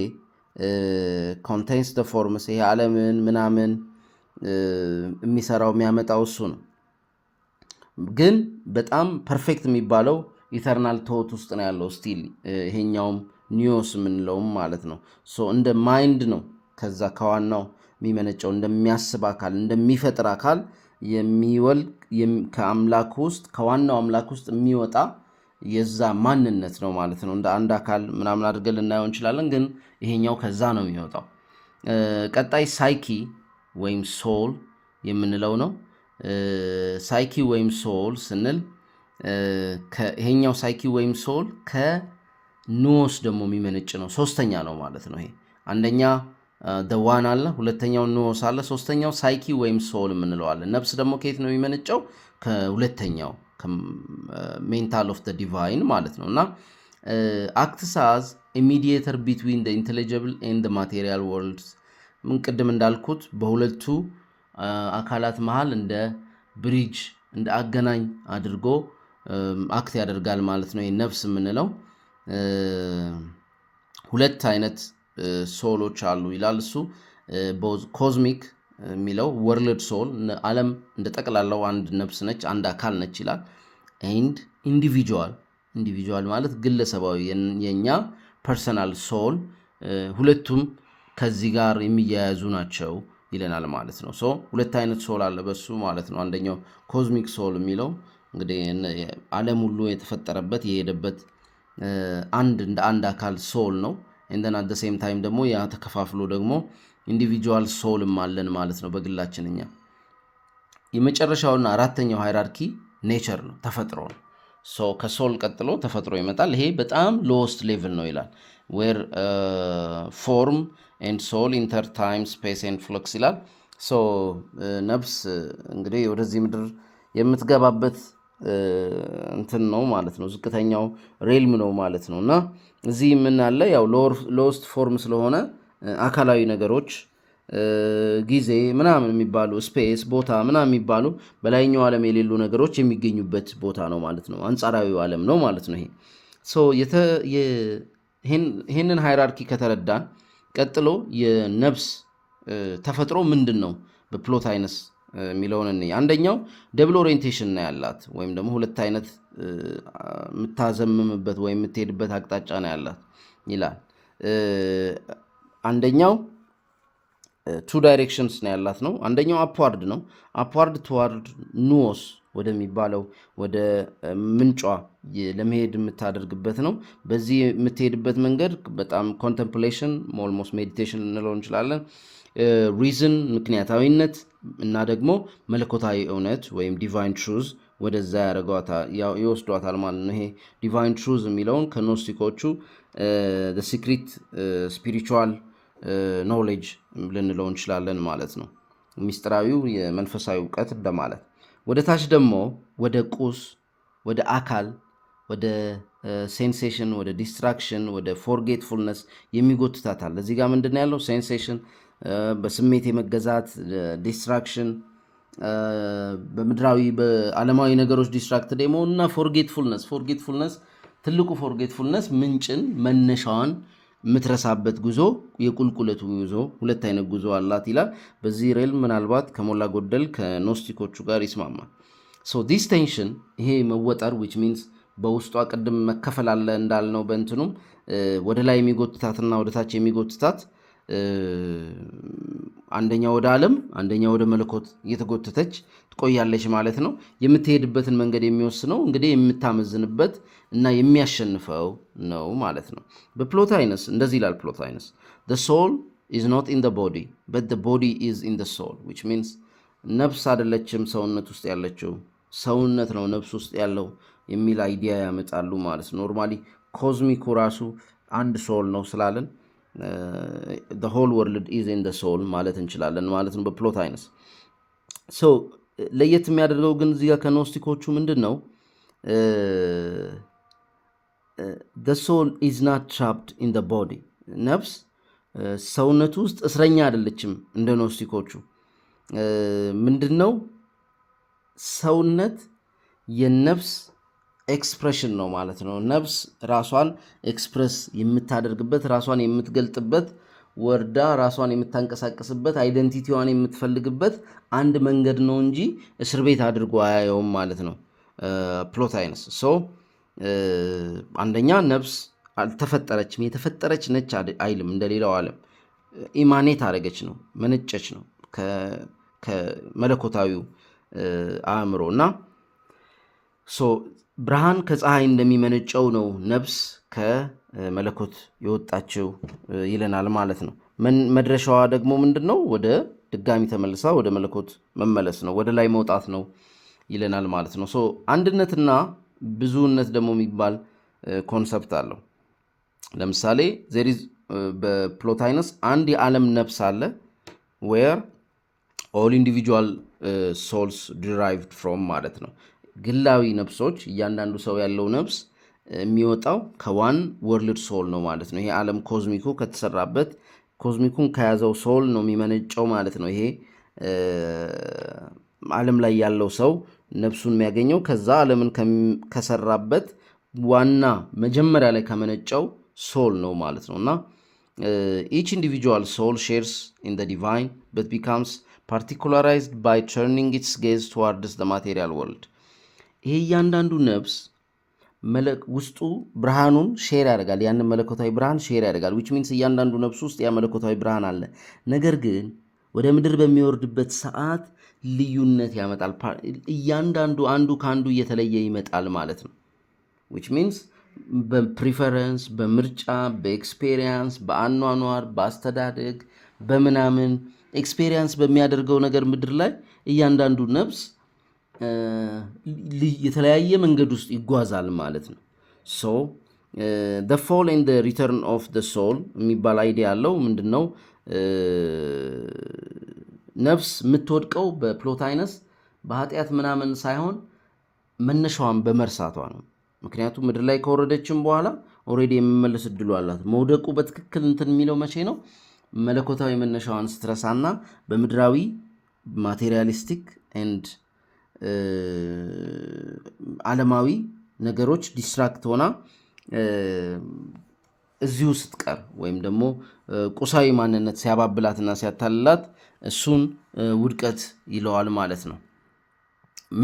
A: ኮንቴንስ ደ ፎርምስ። ይሄ ዓለምን ምናምን የሚሰራው የሚያመጣው እሱ ነው። ግን በጣም ፐርፌክት የሚባለው ኢተርናል ቶት ውስጥ ነው ያለው ስቲል። ይሄኛውም ኒዮስ የምንለውም ማለት ነው። እንደ ማይንድ ነው ከዛ ከዋናው የሚመነጨው፣ እንደሚያስብ አካል እንደሚፈጥር አካል የሚወልድ ከአምላክ ውስጥ ከዋናው አምላክ ውስጥ የሚወጣ የዛ ማንነት ነው ማለት ነው። እንደ አንድ አካል ምናምን አድርገን ልናየው እንችላለን፣ ግን ይሄኛው ከዛ ነው የሚወጣው። ቀጣይ ሳይኪ ወይም ሶል የምንለው ነው። ሳይኪ ወይም ሶል ስንል ይሄኛው ሳይኪ ወይም ሶል ከኑዎስ ደግሞ የሚመነጭ ነው። ሶስተኛ ነው ማለት ነው። ይሄ አንደኛ ደዋን አለ፣ ሁለተኛው ኑዎስ አለ፣ ሶስተኛው ሳይኪ ወይም ሶል የምንለው አለ። ነፍስ ደግሞ ከየት ነው የሚመነጨው? ከሁለተኛው ሜንታል ኦፍ ዲቫይን ማለት ነው። እና አክትስ አዝ ሚዲየተር ቢትዊን ኢንቴሊጀብል ኤንድ ማቴሪያል ወርልድስ። ምን ቅድም እንዳልኩት በሁለቱ አካላት መሃል እንደ ብሪጅ እንደ አገናኝ አድርጎ አክት ያደርጋል ማለት ነው። ነፍስ የምንለው ሁለት አይነት ሶሎች አሉ ይላል እሱ። ኮዝሚክ የሚለው ወርልድ ሶል ዓለም እንደ ጠቅላላው አንድ ነፍስ ነች፣ አንድ አካል ነች ይላል። ኤንድ ኢንዲቪጁዋል ማለት ግለሰባዊ የኛ ፐርሰናል ሶል፣ ሁለቱም ከዚህ ጋር የሚያያዙ ናቸው ይለናል ማለት ነው። ሁለት አይነት ሶል አለ በሱ ማለት ነው። አንደኛው ኮዝሚክ ሶል የሚለው እንግዲህ ዓለም ሁሉ የተፈጠረበት የሄደበት እንደ አንድ አካል ሶል ነው። እንደና አት ዘ ሴም ታይም ደግሞ ያ ተከፋፍሎ ደግሞ ኢንዲቪጁዋል ሶልም አለን ማለት ነው በግላችን እኛ። የመጨረሻውና አራተኛው ሃይራርኪ ኔቸር ነው፣ ተፈጥሮ ነው። ከሶል ቀጥሎ ተፈጥሮ ይመጣል። ይሄ በጣም ሎወስት ሌቭል ነው ይላል። ዌር ፎርም ኤንድ ሶል ኢንተር ታይም ስፔስ ኤንድ ፍለክስ ይላል። ነፍስ እንግዲህ ወደዚህ ምድር የምትገባበት እንትን ነው ማለት ነው። ዝቅተኛው ሬልም ነው ማለት ነው። እና እዚህ ምን አለ? ያው ሎወስት ፎርም ስለሆነ አካላዊ ነገሮች ጊዜ ምናምን የሚባሉ ስፔስ ቦታ ምናምን የሚባሉ በላይኛው ዓለም የሌሉ ነገሮች የሚገኙበት ቦታ ነው ማለት ነው። አንጻራዊው ዓለም ነው ማለት ነው። ይሄንን ሃይራርኪ ከተረዳን ቀጥሎ የነፍስ ተፈጥሮ ምንድን ነው በፕሎታይነስ የሚለውን አንደኛው ደብል ኦሪየንቴሽን ነው ያላት፣ ወይም ደግሞ ሁለት አይነት የምታዘምምበት ወይም የምትሄድበት አቅጣጫ ነው ያላት ይላል። አንደኛው ቱ ዳይሬክሽንስ ነው ያላት ነው። አንደኛው አፕዋርድ ነው። አፕዋርድ ትዋርድ ኑዎስ ወደሚባለው ወደ ምንጯ ለመሄድ የምታደርግበት ነው። በዚህ የምትሄድበት መንገድ በጣም ኮንተምፕሌሽን ኦልሞስት ሜዲቴሽን ልንለው እንችላለን። ሪዝን ምክንያታዊነት እና ደግሞ መለኮታዊ እውነት ወይም ዲቫይን ትሩዝ ወደዛ ይወስዷታል ማለት ነው። ይሄ ዲቫይን ትሩዝ የሚለውን ከኖስቲኮቹ ሲክሪት ስፒሪቹዋል ኖሌጅ ልንለው እንችላለን ማለት ነው። ሚስጥራዊው የመንፈሳዊ እውቀት እንደማለት። ወደ ታች ደግሞ ወደ ቁስ፣ ወደ አካል፣ ወደ ሴንሴሽን፣ ወደ ዲስትራክሽን፣ ወደ ፎርጌትፉልነስ የሚጎትታታል። እዚህ ጋር ምንድን ያለው? ሴንሴሽን በስሜት የመገዛት ዲስትራክሽን፣ በምድራዊ በዓለማዊ ነገሮች ዲስትራክትድ የመሆን እና ፎርጌትፉልነስ ትልቁ ፎርጌትፉልነስ ምንጭን መነሻዋን የምትረሳበት ጉዞ፣ የቁልቁለቱ ጉዞ። ሁለት አይነት ጉዞ አላት ይላል። በዚህ ሬል ምናልባት ከሞላ ጎደል ከኖስቲኮቹ ጋር ይስማማል። ዲስ ቴንሽን ይሄ መወጠር which means በውስጧ ቅድም መከፈል አለ እንዳልነው በእንትኑም ወደ ላይ የሚጎትታትና ወደ ታች የሚጎትታት አንደኛው ወደ ዓለም አንደኛው ወደ መለኮት እየተጎተተች ትቆያለች ማለት ነው። የምትሄድበትን መንገድ የሚወስነው እንግዲህ የምታመዝንበት እና የሚያሸንፈው ነው ማለት ነው። በፕሎታይነስ እንደዚህ ይላል። ፕሎታይነስ the soul is not in the body but the body is in the soul, which means ነፍስ አይደለችም ሰውነት ውስጥ ያለችው ሰውነት ነው ነፍስ ውስጥ ያለው የሚል አይዲያ ያመጣሉ ማለት ነው። ኖርማሊ ኮዝሚኩ ራሱ አንድ ሶል ነው ስላለን the whole world is in the soul ማለት እንችላለን ማለት ነው በፕሎታይነስ። ሶ ለየት የሚያደርገው ግን እዚህ ጋር ከኖስቲኮቹ ምንድነው the soul is not trapped in the body ነፍስ ሰውነቱ ውስጥ እስረኛ አይደለችም እንደ ኖስቲኮቹ። ምንድነው ሰውነት የነፍስ ኤክስፕሬሽን ነው ማለት ነው። ነፍስ ራሷን ኤክስፕረስ የምታደርግበት ራሷን የምትገልጥበት ወርዳ ራሷን የምታንቀሳቀስበት አይደንቲቲዋን የምትፈልግበት አንድ መንገድ ነው እንጂ እስር ቤት አድርጎ አያየውም ማለት ነው ፕሎታይነስ። ሶ አንደኛ ነፍስ አልተፈጠረችም የተፈጠረች ነች አይልም እንደሌላው ዓለም ኢማኔት አደረገች ነው መነጨች ነው ከመለኮታዊው አእምሮ እና ሶ ብርሃን ከፀሐይ እንደሚመነጨው ነው ነፍስ ከመለኮት የወጣችው ይለናል ማለት ነው። መድረሻዋ ደግሞ ምንድነው ወደ ድጋሚ ተመልሳ ወደ መለኮት መመለስ ነው ወደ ላይ መውጣት ነው ይለናል ማለት ነው። ሶ አንድነትና ብዙነት ደግሞ የሚባል ኮንሰፕት አለው። ለምሳሌ በፕሎታይነስ አንድ የዓለም ነፍስ አለ where all individual souls derived from ማለት ነው። ግላዊ ነፍሶች እያንዳንዱ ሰው ያለው ነፍስ የሚወጣው ከዋን ወርልድ ሶል ነው ማለት ነው። ይሄ ዓለም ኮዝሚኩ ከተሰራበት ኮዝሚኩን ከያዘው ሶል ነው የሚመነጨው ማለት ነው። ይሄ ዓለም ላይ ያለው ሰው ነፍሱን የሚያገኘው ከዛ ዓለምን ከሰራበት ዋና መጀመሪያ ላይ ከመነጨው ሶል ነው ማለት ነው። እና each individual soul shares in the divine but becomes particularized by turning its gaze towards the material world. ይሄ እያንዳንዱ ነፍስ ውስጡ ብርሃኑን ሼር ያደርጋል ያንን መለኮታዊ ብርሃን ሼር ያደርጋል which means እያንዳንዱ ነፍስ ውስጥ ያ መለኮታዊ ብርሃን አለ። ነገር ግን ወደ ምድር በሚወርድበት ሰዓት ልዩነት ያመጣል። እያንዳንዱ አንዱ ካንዱ እየተለየ ይመጣል ማለት ነው which means በፕሪፈረንስ በምርጫ በኤክስፔሪየንስ በአኗኗር በአስተዳደግ በምናምን ኤክስፔሪየንስ በሚያደርገው ነገር ምድር ላይ እያንዳንዱ ነፍስ የተለያየ መንገድ ውስጥ ይጓዛል ማለት ነው። ሶ the fall and the return of the soul የሚባል አይዲያ ያለው ምንድነው ነፍስ የምትወድቀው በፕሎታይነስ በኃጢአት ምናምን ሳይሆን መነሻዋን በመርሳቷ ነው። ምክንያቱም ምድር ላይ ከወረደችም በኋላ ኦሬዲ የመመለስ እድሉ አላት። መውደቁ በትክክል እንትን የሚለው መቼ ነው? መለኮታዊ መነሻዋን ስትረሳና በምድራዊ ማቴሪያሊስቲክ ኤንድ ዓለማዊ ነገሮች ዲስትራክት ሆና እዚሁ ስትቀር ወይም ደግሞ ቁሳዊ ማንነት ሲያባብላትና ሲያታልላት እሱን ውድቀት ይለዋል ማለት ነው።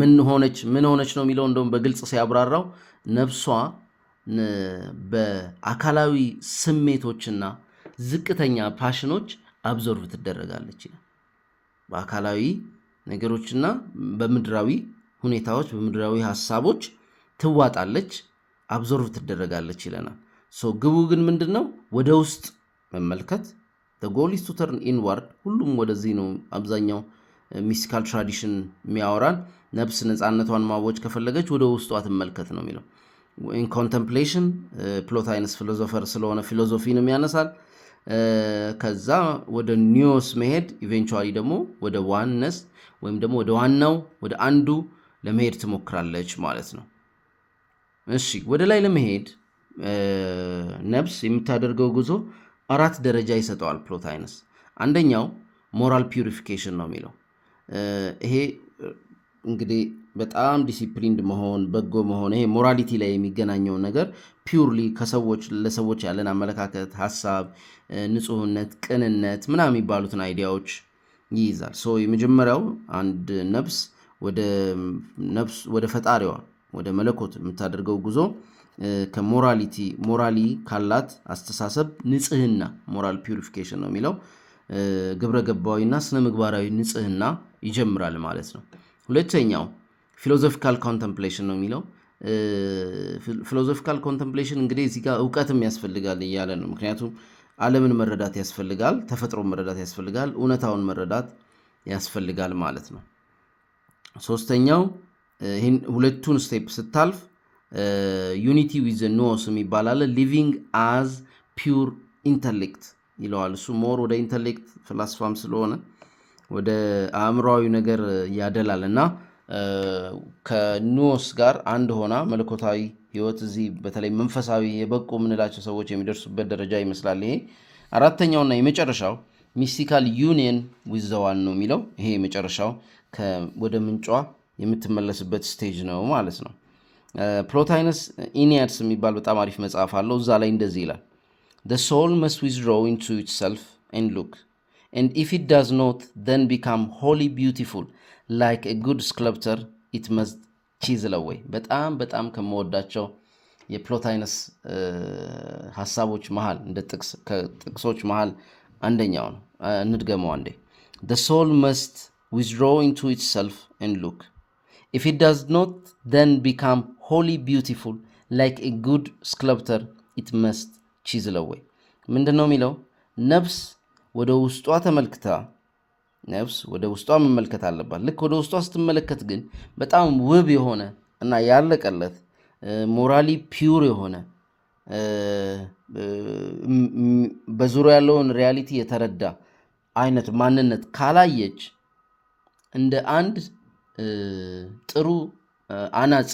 A: ምን ሆነች ነው የሚለው እንደውም በግልጽ ሲያብራራው ነፍሷ በአካላዊ ስሜቶችና ዝቅተኛ ፓሽኖች አብዞርቭ ትደረጋለች ይላል። በአካላዊ ነገሮችና በምድራዊ ሁኔታዎች በምድራዊ ሐሳቦች ትዋጣለች አብዞርቭ ትደረጋለች ይለናል። ሶ ግቡ ግን ምንድነው? ወደ ውስጥ መመልከት the goal is to turn inward። ሁሉም ወደዚህ ነው አብዛኛው ሚስቲካል ትራዲሽን የሚያወራን። ነፍስ ነፃነቷን ማወጅ ከፈለገች ወደ ውስጧ ትመልከት ነው የሚለው። in contemplation ፕሎታይነስ ፊሎሶፈር ስለሆነ ፊሎሶፊንም ያነሳል። ከዛ ወደ ኒዮስ መሄድ ኢቬንቹዋሊ ደግሞ ወደ ዋንነስ ወይም ደግሞ ወደ ዋናው ወደ አንዱ ለመሄድ ትሞክራለች ማለት ነው። እሺ ወደ ላይ ለመሄድ ነፍስ የምታደርገው ጉዞ 4 ደረጃ ይሰጠዋል ፕሎታይነስ። አንደኛው ሞራል ፒዩሪፊኬሽን ነው የሚለው። ይሄ እንግዲህ በጣም ዲሲፕሊንድ መሆን በጎ መሆን ይሄ ሞራሊቲ ላይ የሚገናኘው ነገር ፒውርሊ ከሰዎች ለሰዎች ያለን አመለካከት ሐሳብ ንጹህነት ቅንነት ምናምን የሚባሉትን አይዲያዎች ይይዛል። ሶ የመጀመሪያው አንድ ነፍስ ወደ ፈጣሪዋ ወደ መለኮት የምታደርገው ጉዞ ሞራሊ ካላት አስተሳሰብ ንጽህና ሞራል ፒዩሪፊኬሽን ነው የሚለው ግብረ ገባዊና ስነ ምግባራዊ ንጽህና ይጀምራል ማለት ነው። ሁለተኛው ፊሎሶፊካል ኮንተምፕሌሽን ነው የሚለው። ፊሎሶፊካል ኮንተምፕሌሽን እንግዲህ እዚህ ጋር እውቀትም ያስፈልጋል እያለ ነው። ምክንያቱም ዓለምን መረዳት ያስፈልጋል፣ ተፈጥሮን መረዳት ያስፈልጋል፣ እውነታውን መረዳት ያስፈልጋል ማለት ነው። ሶስተኛው ይህን ሁለቱን ስቴፕ ስታልፍ ዩኒቲ ዊዝ ኖስ የሚባል ሊቪንግ አዝ ፒውር ኢንተሌክት ይለዋል። እሱ ሞር ወደ ኢንተሌክት ፍላስፋም ስለሆነ ወደ አእምሯዊ ነገር ያደላል እና ከኖስ ጋር አንድ ሆና መለኮታዊ ህይወት እዚህ በተለይ መንፈሳዊ የበቁ የምንላቸው ሰዎች የሚደርሱበት ደረጃ ይመስላል። ይሄ አራተኛውና የመጨረሻው ሚስቲካል ዩኒየን ዊዝ ዘ ዋን ነው የሚለው። ይሄ የመጨረሻው ወደ ምንጯ የምትመለስበት ስቴጅ ነው ማለት ነው። ፕሎታይነስ ኢኒያድስ የሚባል በጣም አሪፍ መጽሐፍ አለው። እዛ ላይ እንደዚህ ይላል The soul must withdraw into itself and look, and if it does not then become wholly beautiful like a good sculptor it must chisel away. በጣም ከመወዳቸው የፕሎታይነስ ሐሳቦች መሃል እንደ ጥቅሶች መሃል አንደኛው ነው። እንድገመው አንዴ። The soul must withdraw into itself and look. If it does not then become wholly beautiful like a good sculptor it must ቺዝል አዌይ። ምንድነው የሚለው? ነፍስ ወደ ውስጧ ተመልክታ ነፍስ ወደ ውስጧ መመልከት አለባት። ልክ ወደ ውስጧ ስትመለከት ግን በጣም ውብ የሆነ እና ያለቀለት ሞራሊ ፒውር የሆነ በዙሪያ ያለውን ሪያሊቲ የተረዳ አይነት ማንነት ካላየች እንደ አንድ ጥሩ አናጺ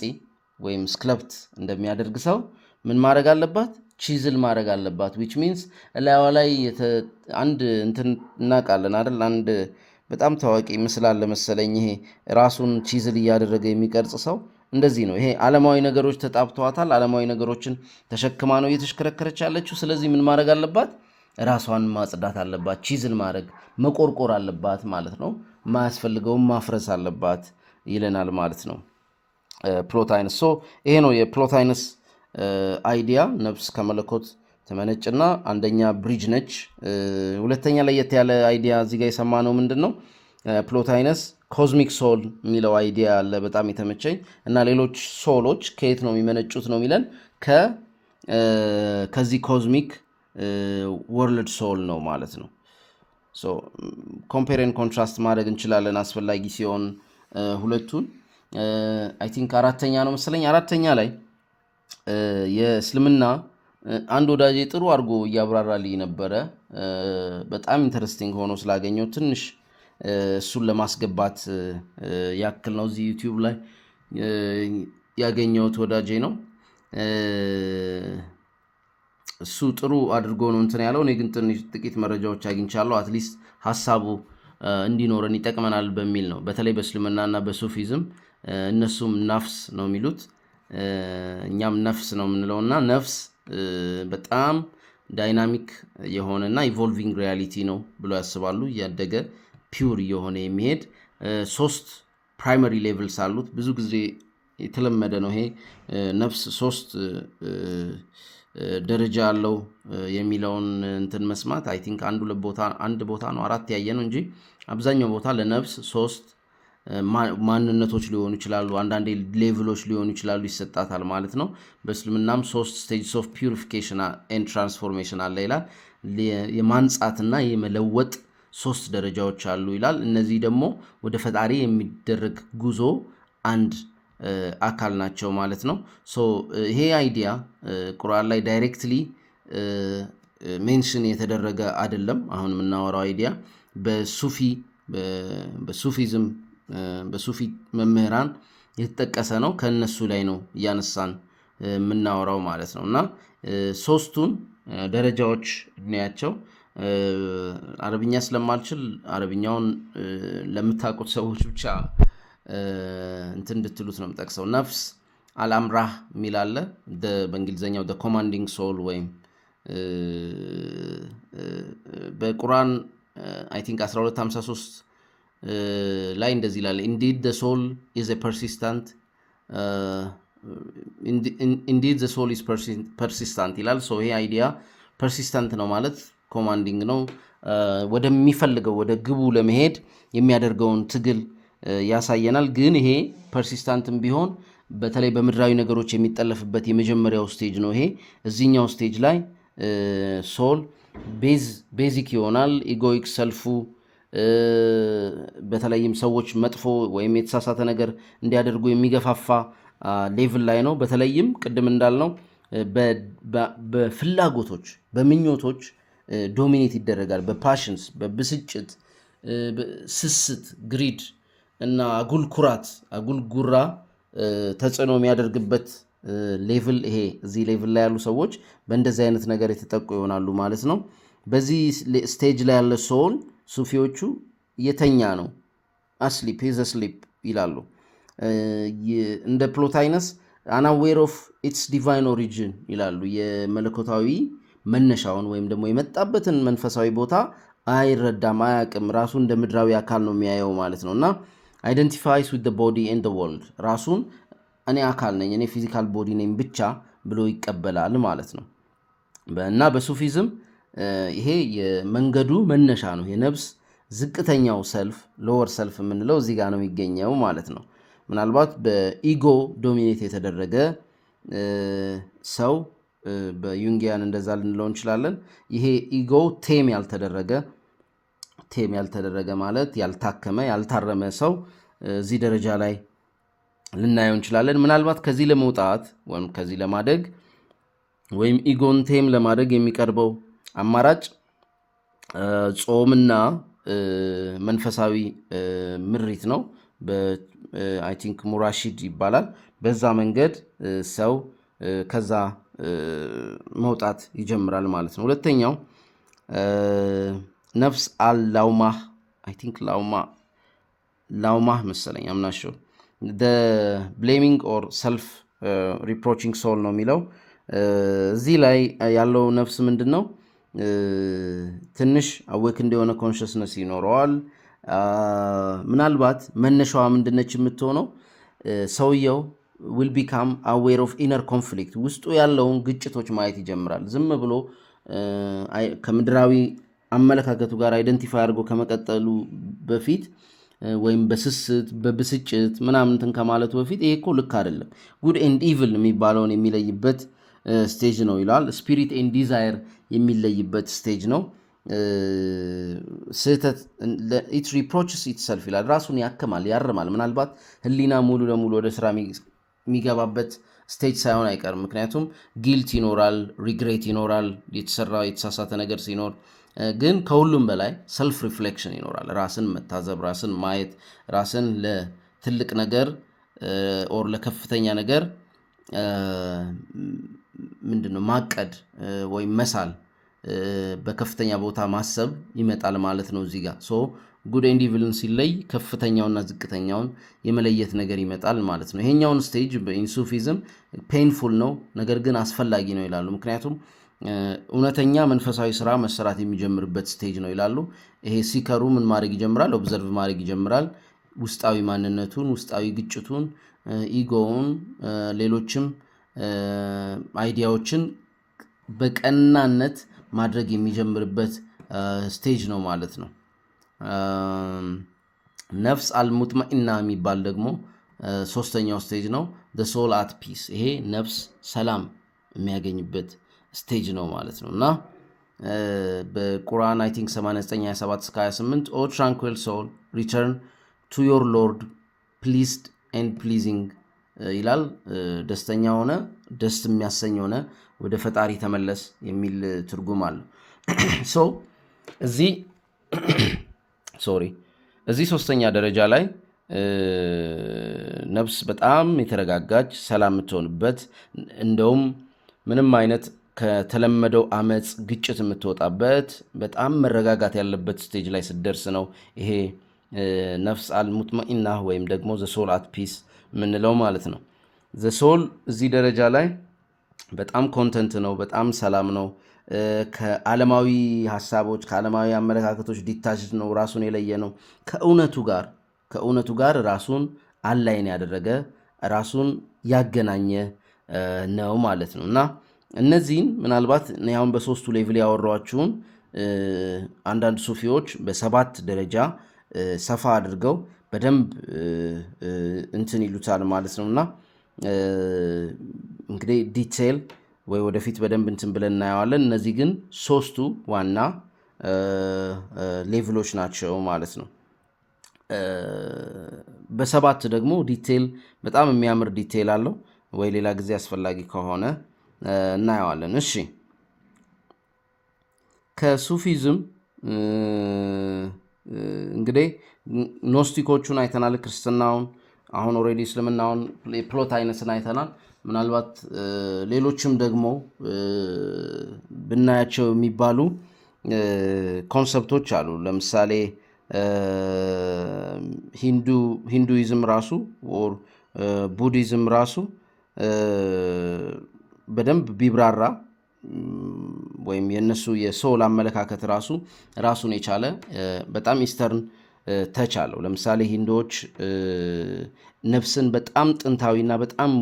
A: ወይም ስክለፕት እንደሚያደርግ ሰው ምን ማድረግ አለባት? ቺዝል ማድረግ አለባት። which means ላይዋ ላይ አንድ እንትን እናውቃለን አይደል? አንድ በጣም ታዋቂ ምስል አለ መሰለኝ። ይሄ ራሱን ቺዝል እያደረገ የሚቀርጽ ሰው እንደዚህ ነው። ይሄ ዓለማዊ ነገሮች ተጣብተዋታል። ዓለማዊ ነገሮችን ተሸክማ ነው እየተሽከረከረች ያለችው። ስለዚህ ምን ማድረግ አለባት? ራሷን ማጽዳት አለባት። ቺዝል ማድረግ መቆርቆር አለባት ማለት ነው። ማያስፈልገውም ማፍረስ አለባት ይለናል ማለት ነው ፕሎታይነስ። ይሄ ነው የፕሎታይነስ አይዲያ። ነፍስ ከመለኮት ተመነጭና አንደኛ ብሪጅ ነች። ሁለተኛ ለየት ያለ አይዲያ እዚህ ጋር የሰማነው ምንድን ነው? ፕሎታይነስ ኮዝሚክ ሶል የሚለው አይዲያ አለ በጣም የተመቸኝ። እና ሌሎች ሶሎች ከየት ነው የሚመነጩት ነው የሚለን ከዚህ ኮዝሚክ ወርልድ ሶል ነው ማለት ነው። ኮምፔርን ኮንትራስት ማድረግ እንችላለን አስፈላጊ ሲሆን ሁለቱን። አይ ቲንክ አራተኛ ነው መሰለኝ። አራተኛ ላይ የእስልምና አንድ ወዳጄ ጥሩ አድርጎ እያብራራልኝ ነበረ። በጣም ኢንተረስቲንግ ሆኖ ስላገኘው ትንሽ እሱን ለማስገባት ያክል ነው። እዚህ ዩቲዩብ ላይ ያገኘሁት ወዳጄ ነው። እሱ ጥሩ አድርጎ ነው እንትን ያለው። እኔ ግን ጥቂት መረጃዎች አግኝቻለሁ። አትሊስት ሀሳቡ እንዲኖረን ይጠቅመናል በሚል ነው። በተለይ በእስልምናና በሱፊዝም እነሱም ነፍስ ነው የሚሉት፣ እኛም ነፍስ ነው የምንለውና ነፍስ በጣም ዳይናሚክ የሆነና ኢቮልቪንግ ሪያሊቲ ነው ብሎ ያስባሉ። እያደገ ፒውር የሆነ የሚሄድ 3 ፕራይመሪ ሌቭልስ አሉት። ብዙ ጊዜ የተለመደ ነው ይሄ ነፍስ 3 ደረጃ አለው የሚለውን እንትን መስማት። አይ ቲንክ አንድ ቦታ ነው 4 ያየ ነው እንጂ አብዛኛው ቦታ ለነፍስ 3 ማንነቶች ሊሆኑ ይችላሉ፣ አንዳንዴ ሌቭሎች ሊሆኑ ይችላሉ ይሰጣታል ማለት ነው። በእስልምናም 3 ስቴጅስ ኦፍ ፒውሪፊኬሽን ኤንድ ትራንስፎርሜሽን አለ ይላል። የማንጻትና የመለወጥ 3 ደረጃዎች አሉ ይላል። እነዚህ ደግሞ ወደ ፈጣሪ የሚደረግ ጉዞ አንድ አካል ናቸው ማለት ነው። ይሄ አይዲያ ቁርአን ላይ ዳይሬክትሊ ሜንሽን የተደረገ አይደለም። አሁን የምናወራው አይዲያ በሱፊዝም በሱፊ መምህራን የተጠቀሰ ነው። ከነሱ ላይ ነው እያነሳን የምናወራው ማለት ነው። እና 3ቱን ደረጃዎች እናያቸው። አረብኛ ስለማልችል አረብኛውን ለምታውቁት ሰዎች ብቻ እንትን እንድትሉት ነው የምጠቅሰው። ነፍስ አልአምራህ የሚል አለ። በእንግሊዝኛው ኮማንዲንግ ሶል ወይም በቁርአን አይ ቲንክ 1253 ላይ እንደዚህ ይላል indeed the soul is persistent ይላል። ይሄ አይዲያ ፐርሲስታንት ነው ማለት ኮማንዲንግ ነው። ወደሚፈልገው ወደ ግቡ ለመሄድ የሚያደርገውን ትግል ያሳየናል። ግን ይሄ ፐርሲስታንትም ቢሆን በተለይ በምድራዊ ነገሮች የሚጠለፍበት የመጀመሪያው ስቴጅ ነው። ይሄ እዚህኛው ስቴጅ ላይ ሶል ቤዚክ ይሆናል። ኢጎይክ ሰልፉ በተለይም ሰዎች መጥፎ ወይም የተሳሳተ ነገር እንዲያደርጉ የሚገፋፋ ሌቭል ላይ ነው። በተለይም ቅድም እንዳልነው በፍላጎቶች በምኞቶች ዶሚኔት ይደረጋል። በፓሽንስ በብስጭት ስስት፣ ግሪድ እና አጉል ኩራት፣ አጉል ጉራ ተጽዕኖ የሚያደርግበት ሌቭል ይሄ እዚህ ሌቭል ላይ ያሉ ሰዎች በእንደዚህ አይነት ነገር የተጠቁ ይሆናሉ ማለት ነው። በዚህ ስቴጅ ላይ ያለ ሶል ሱፊዎቹ የተኛ ነው፣ አስሊፕ ሂዝ አስሊፕ ይላሉ። እንደ ፕሎታይነስ አንአዌር ኦፍ ኢትስ ዲቫይን ኦሪጂን ይላሉ። የመለኮታዊ መነሻውን ወይም ደግሞ የመጣበትን መንፈሳዊ ቦታ አይረዳም፣ አያውቅም። ራሱ እንደ ምድራዊ አካል ነው የሚያየው ማለት ነው። እና አይደንቲፋይስ ዊዝ ቦዲ ኤንድ ወርልድ ራሱን እኔ አካል ነኝ፣ እኔ ፊዚካል ቦዲ ነኝ ብቻ ብሎ ይቀበላል ማለት ነው። እና በሱፊዝም ይሄ የመንገዱ መነሻ ነው። የነፍስ ዝቅተኛው ሰልፍ ሎወር ሰልፍ የምንለው እዚህ ጋር ነው የሚገኘው ማለት ነው። ምናልባት በኢጎ ዶሚኔት የተደረገ ሰው በዩንጊያን እንደዛ ልንለው እንችላለን። ይሄ ኢጎ ቴም ያልተደረገ ማለት ያልታከመ ያልታረመ ሰው እዚህ ደረጃ ላይ ልናየው እንችላለን። ምናልባት ከዚህ ለመውጣት ወይም ከዚህ ለማደግ ወይም ኢጎን ቴም ለማድረግ የሚቀርበው አማራጭ ጾምና መንፈሳዊ ምሪት ነው። አይ ቲንክ ሙራሺድ ይባላል። በዛ መንገድ ሰው ከዛ መውጣት ይጀምራል ማለት ነው። ሁለተኛው ነፍስ አላውማህ አይ ቲንክ ላውማህ መሰለኝ አምናቸው ብሌሚንግ ኦር ሰልፍ ሪፕሮቺንግ ሶል ነው የሚለው። እዚህ ላይ ያለው ነፍስ ምንድን ነው? ትንሽ አዌክ እንደሆነ ኮንሽስነስ ይኖረዋል። ምናልባት መነሻዋ ምንድነች የምትሆነው? ሰውየው ዊል ቢካም አዌር ኦፍ ኢነር ኮንፍሊክት ውስጡ ያለውን ግጭቶች ማየት ይጀምራል። ዝም ብሎ ከምድራዊ አመለካከቱ ጋር አይደንቲፋይ አድርጎ ከመቀጠሉ በፊት ወይም በስስት በብስጭት ምናምንትን ከማለቱ በፊት ይሄ እኮ ልክ አይደለም፣ ጉድ ኤንድ ኢቭል የሚባለውን የሚለይበት ስቴጅ ነው ይላል። ስፒሪት ኤንድ ዲዛየር የሚለይበት ስቴጅ ነው። ስህተት ኢት ሪፕሮችስ ኢትሰልፍ ይላል። ራሱን ያክማል፣ ያርማል። ምናልባት ህሊና ሙሉ ለሙሉ ወደ ስራ የሚገባበት ስቴጅ ሳይሆን አይቀርም። ምክንያቱም ጊልት ይኖራል፣ ሪግሬት ይኖራል፣ የተሳሳተ ነገር ሲኖር። ግን ከሁሉም በላይ ሰልፍ ሪፍሌክሽን ይኖራል። ራስን መታዘብ፣ ራስን ማየት፣ ራስን ለትልቅ ነገር ኦር ለከፍተኛ ነገር ምንድነው ማቀድ ወይም መሳል፣ በከፍተኛ ቦታ ማሰብ ይመጣል ማለት ነው እዚህ ጋር። ሶ ጉድ ኤንድ ኢቪልን ሲለይ ከፍተኛውና ዝቅተኛውን የመለየት ነገር ይመጣል ማለት ነው። ይሄኛውን ስቴጅ በኢንሱፊዝም ፔንፉል ነው፣ ነገር ግን አስፈላጊ ነው ይላሉ። ምክንያቱም እውነተኛ መንፈሳዊ ስራ መሰራት የሚጀምርበት ስቴጅ ነው ይላሉ። ይሄ ሲከሩ ምን ማድረግ ይጀምራል? ኦብዘርቭ ማድረግ ይጀምራል። ውስጣዊ ማንነቱን፣ ውስጣዊ ግጭቱን፣ ኢጎውን፣ ሌሎችም አይዲያዎችን በቀናነት ማድረግ የሚጀምርበት ስቴጅ ነው ማለት ነው። ነፍስ አልሙጥመኢና የሚባል ደግሞ ሶስተኛው ስቴጅ ነው። ሶል አት ፒስ። ይሄ ነፍስ ሰላም የሚያገኝበት ስቴጅ ነው ማለት ነው። እና በቁርአን አይ ቲንክ 89:27-28 ኦ ትራንኩል ሶል ሪተርን ቱ ዮር ሎርድ ፕሊዝድ ኤንድ ፕሊዚንግ ይላል። ደስተኛ ሆነ ደስ የሚያሰኝ ሆነ ወደ ፈጣሪ ተመለስ የሚል ትርጉም አለው። እዚህ ሶስተኛ ደረጃ ላይ ነፍስ በጣም የተረጋጋች ሰላም የምትሆንበት እንደውም ምንም አይነት ከተለመደው አመፅ ግጭት የምትወጣበት በጣም መረጋጋት ያለበት ስቴጅ ላይ ስትደርስ ነው ይሄ ነፍስ አልሙጥመኢና ወይም ደግሞ ዘሶል አት ፒስ የምንለው ማለት ነው። ዘሶል እዚህ ደረጃ ላይ በጣም ኮንተንት ነው፣ በጣም ሰላም ነው። ከዓለማዊ ሀሳቦች ከዓለማዊ አመለካከቶች ዲታችድ ነው፣ ራሱን የለየ ነው። ከእውነቱ ጋር ራሱን አላይን ያደረገ ራሱን ያገናኘ ነው ማለት ነው። እና እነዚህን ምናልባት አሁን በሶስቱ ሌቭል ያወራኋችሁን አንዳንድ ሱፊዎች በሰባት ደረጃ ሰፋ አድርገው በደንብ እንትን ይሉታል ማለት ነው። እና እንግዲህ ዲቴል ወይ ወደፊት በደንብ እንትን ብለን እናየዋለን። እነዚህ ግን ሶስቱ ዋና ሌቭሎች ናቸው ማለት ነው። በሰባት ደግሞ ዲቴል በጣም የሚያምር ዲቴል አለው፣ ወይ ሌላ ጊዜ አስፈላጊ ከሆነ እናየዋለን። እሺ ከሱፊዝም እንግዲህ ኖስቲኮቹን አይተናል፣ ክርስትናውን፣ አሁን ኦልሬዲ እስልምናውን የፕሎት አይነትን አይተናል። ምናልባት ሌሎችም ደግሞ ብናያቸው የሚባሉ ኮንሰፕቶች አሉ። ለምሳሌ ሂንዱይዝም ራሱ ኦር ቡዲዝም ራሱ በደንብ ቢብራራ ወይም የነሱ የሶል አመለካከት ራሱን የቻለ በጣም ኢስተርን ተች አለው። ለምሳሌ ሂንዶች ነፍስን በጣም ጥንታዊና በጣም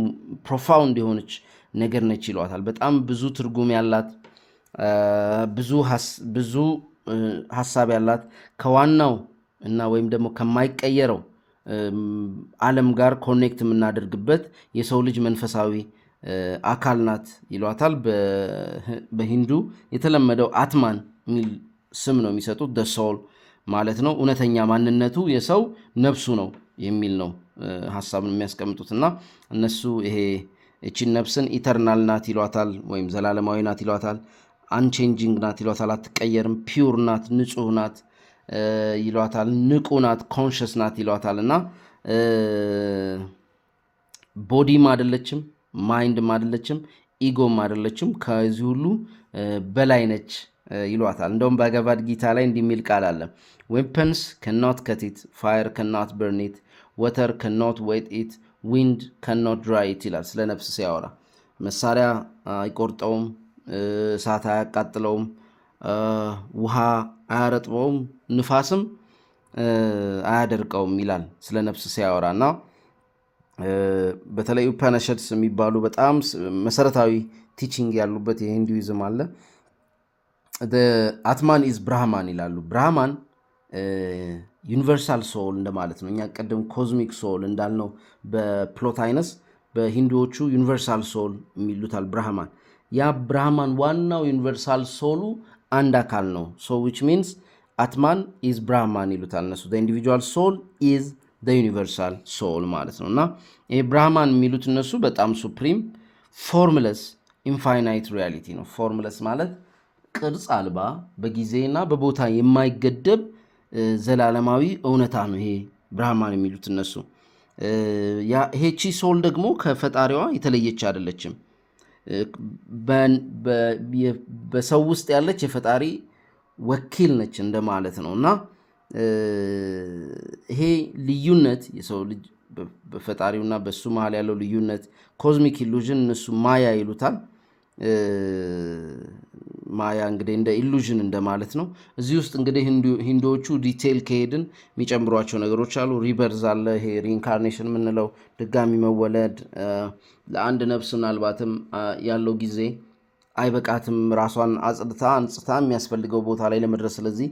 A: ፕሮፋውንድ የሆነች ነገር ነች ይሏታል። በጣም ብዙ ትርጉም ያላት፣ ብዙ ሀሳብ ያላት፣ ከዋናው እና ወይም ደግሞ ከማይቀየረው ዓለም ጋር ኮኔክት የምናደርግበት የሰው ልጅ መንፈሳዊ አካል ናት ይሏታል። በሂንዱ የተለመደው አትማን የሚል ስም ነው የሚሰጡት፣ ደ ሶል ማለት ነው። እውነተኛ ማንነቱ የሰው ነፍሱ ነው የሚል ነው ሀሳብን የሚያስቀምጡት እና እነሱ እቺን ነፍስን ኢተርናል ናት ይሏታል፣ ወይም ዘላለማዊ ናት ይሏታል። አንቼንጂንግ ናት ይሏታል፣ አትቀየርም። ፒውር ናት፣ ንጹህ ናት ይሏታል። ንቁ ናት፣ ኮንሽስ ናት ይሏታል። እና ቦዲም አይደለችም፣ ማይንድም አይደለችም፣ ኢጎም አይደለችም፣ ከዚህ ሁሉ በላይ ነች ይሏታል። እንደውም በገባድ ጊታ ላይ እንዲሚል ቃል አለ፣ ዌፐንስ ከኖት ከቲት፣ ፋየር ከኖት በርኒት፣ ወተር ከኖት ዌት ኢት፣ ዊንድ ከኖት ድራይ ኢት ይላል። ስለ ነፍስ ሲያወራ መሳሪያ አይቆርጠውም፣ እሳት አያቃጥለውም፣ ውሃ አያረጥበውም፣ ንፋስም አያደርቀውም ይላል ስለ ነፍስ ሲያወራ። እና በተለይ ኡፓኒሸድስ የሚባሉ በጣም መሰረታዊ ቲቺንግ ያሉበት የሂንዱይዝም አለ። አትማን ኢዝ ብራህማን ይላሉ። ብራህማን ዩኒቨርሳል ሶል እንደማለት ነው። እኛ ቀደም ኮዝሚክ ሶል እንዳልነው በፕሎታይነስ፣ በሂንዱዎቹ ዩኒቨርሳል ሶል የሚሉታል ብራህማን። ያ ብራህማን ዋናው ዩኒቨርሳል ሶሉ አንድ አካል ነው። ሶ ዊች ሚንስ አትማን ኢዝ ብራህማን ይሉታል እነሱ። ኢንዲቪጁዋል ሶል ኢዝ ዩኒቨርሳል ሶል ማለት ነው። እና ይሄ ብራህማን የሚሉት እነሱ በጣም ሱፕሪም ፎርምለስ ኢንፋይናይት ሪያሊቲ ነው። ፎርምለስ ማለት ቅርጽ አልባ በጊዜና በቦታ የማይገደብ ዘላለማዊ እውነታ ነው ይሄ ብራህማን የሚሉት እነሱ። ይሄቺ ሶል ደግሞ ከፈጣሪዋ የተለየች አይደለችም። በሰው ውስጥ ያለች የፈጣሪ ወኪል ነች እንደማለት ነው። እና ይሄ ልዩነት የሰው ልጅ በፈጣሪውና በሱ መሀል ያለው ልዩነት ኮዝሚክ ኢሉዥን እነሱ ማያ ይሉታል። ማያ እንግዲህ እንደ ኢሉዥን እንደማለት ነው። እዚህ ውስጥ እንግዲህ ሂንዶቹ ዲቴይል ከሄድን የሚጨምሯቸው ነገሮች አሉ። ሪበርዝ አለ፣ ይሄ ሪኢንካርኔሽን የምንለው ድጋሚ መወለድ። ለአንድ ነፍስ ምናልባትም ያለው ጊዜ አይበቃትም፣ ራሷን አንጽታ የሚያስፈልገው ቦታ ላይ ለመድረስ። ስለዚህ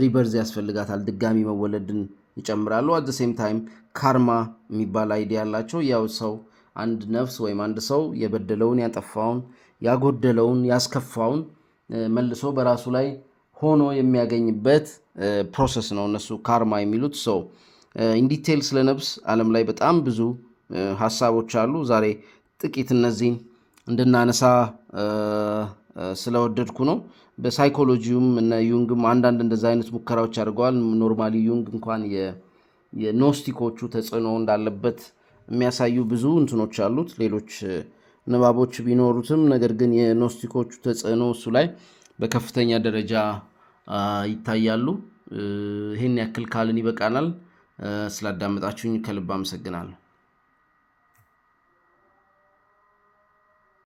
A: ሪበርዝ ያስፈልጋታል፣ ድጋሚ መወለድን ይጨምራሉ። አት ዘ ሴም ታይም ካርማ የሚባል አይዲያ ያላቸው፣ ያው ሰው አንድ ነፍስ ወይም አንድ ሰው የበደለውን፣ ያጠፋውን፣ ያጎደለውን፣ ያስከፋውን መልሶ በራሱ ላይ ሆኖ የሚያገኝበት ፕሮሰስ ነው እነሱ ካርማ የሚሉት። ሰው ኢንዲቴል ስለ ነፍስ ዓለም ላይ በጣም ብዙ ሀሳቦች አሉ። ዛሬ ጥቂት እነዚህን እንድናነሳ ስለወደድኩ ነው። በሳይኮሎጂውም እነ ዩንግም አንዳንድ እንደዚ አይነት ሙከራዎች አድርገዋል። ኖርማሊ ዩንግ እንኳን የኖስቲኮቹ ተጽዕኖ እንዳለበት የሚያሳዩ ብዙ እንትኖች አሉት፣ ሌሎች ንባቦች ቢኖሩትም፣ ነገር ግን የኖስቲኮቹ ተጽዕኖ እሱ ላይ በከፍተኛ ደረጃ ይታያሉ። ይህን ያክል ካልን ይበቃናል። ስላዳመጣችሁኝ ከልብ አመሰግናለሁ።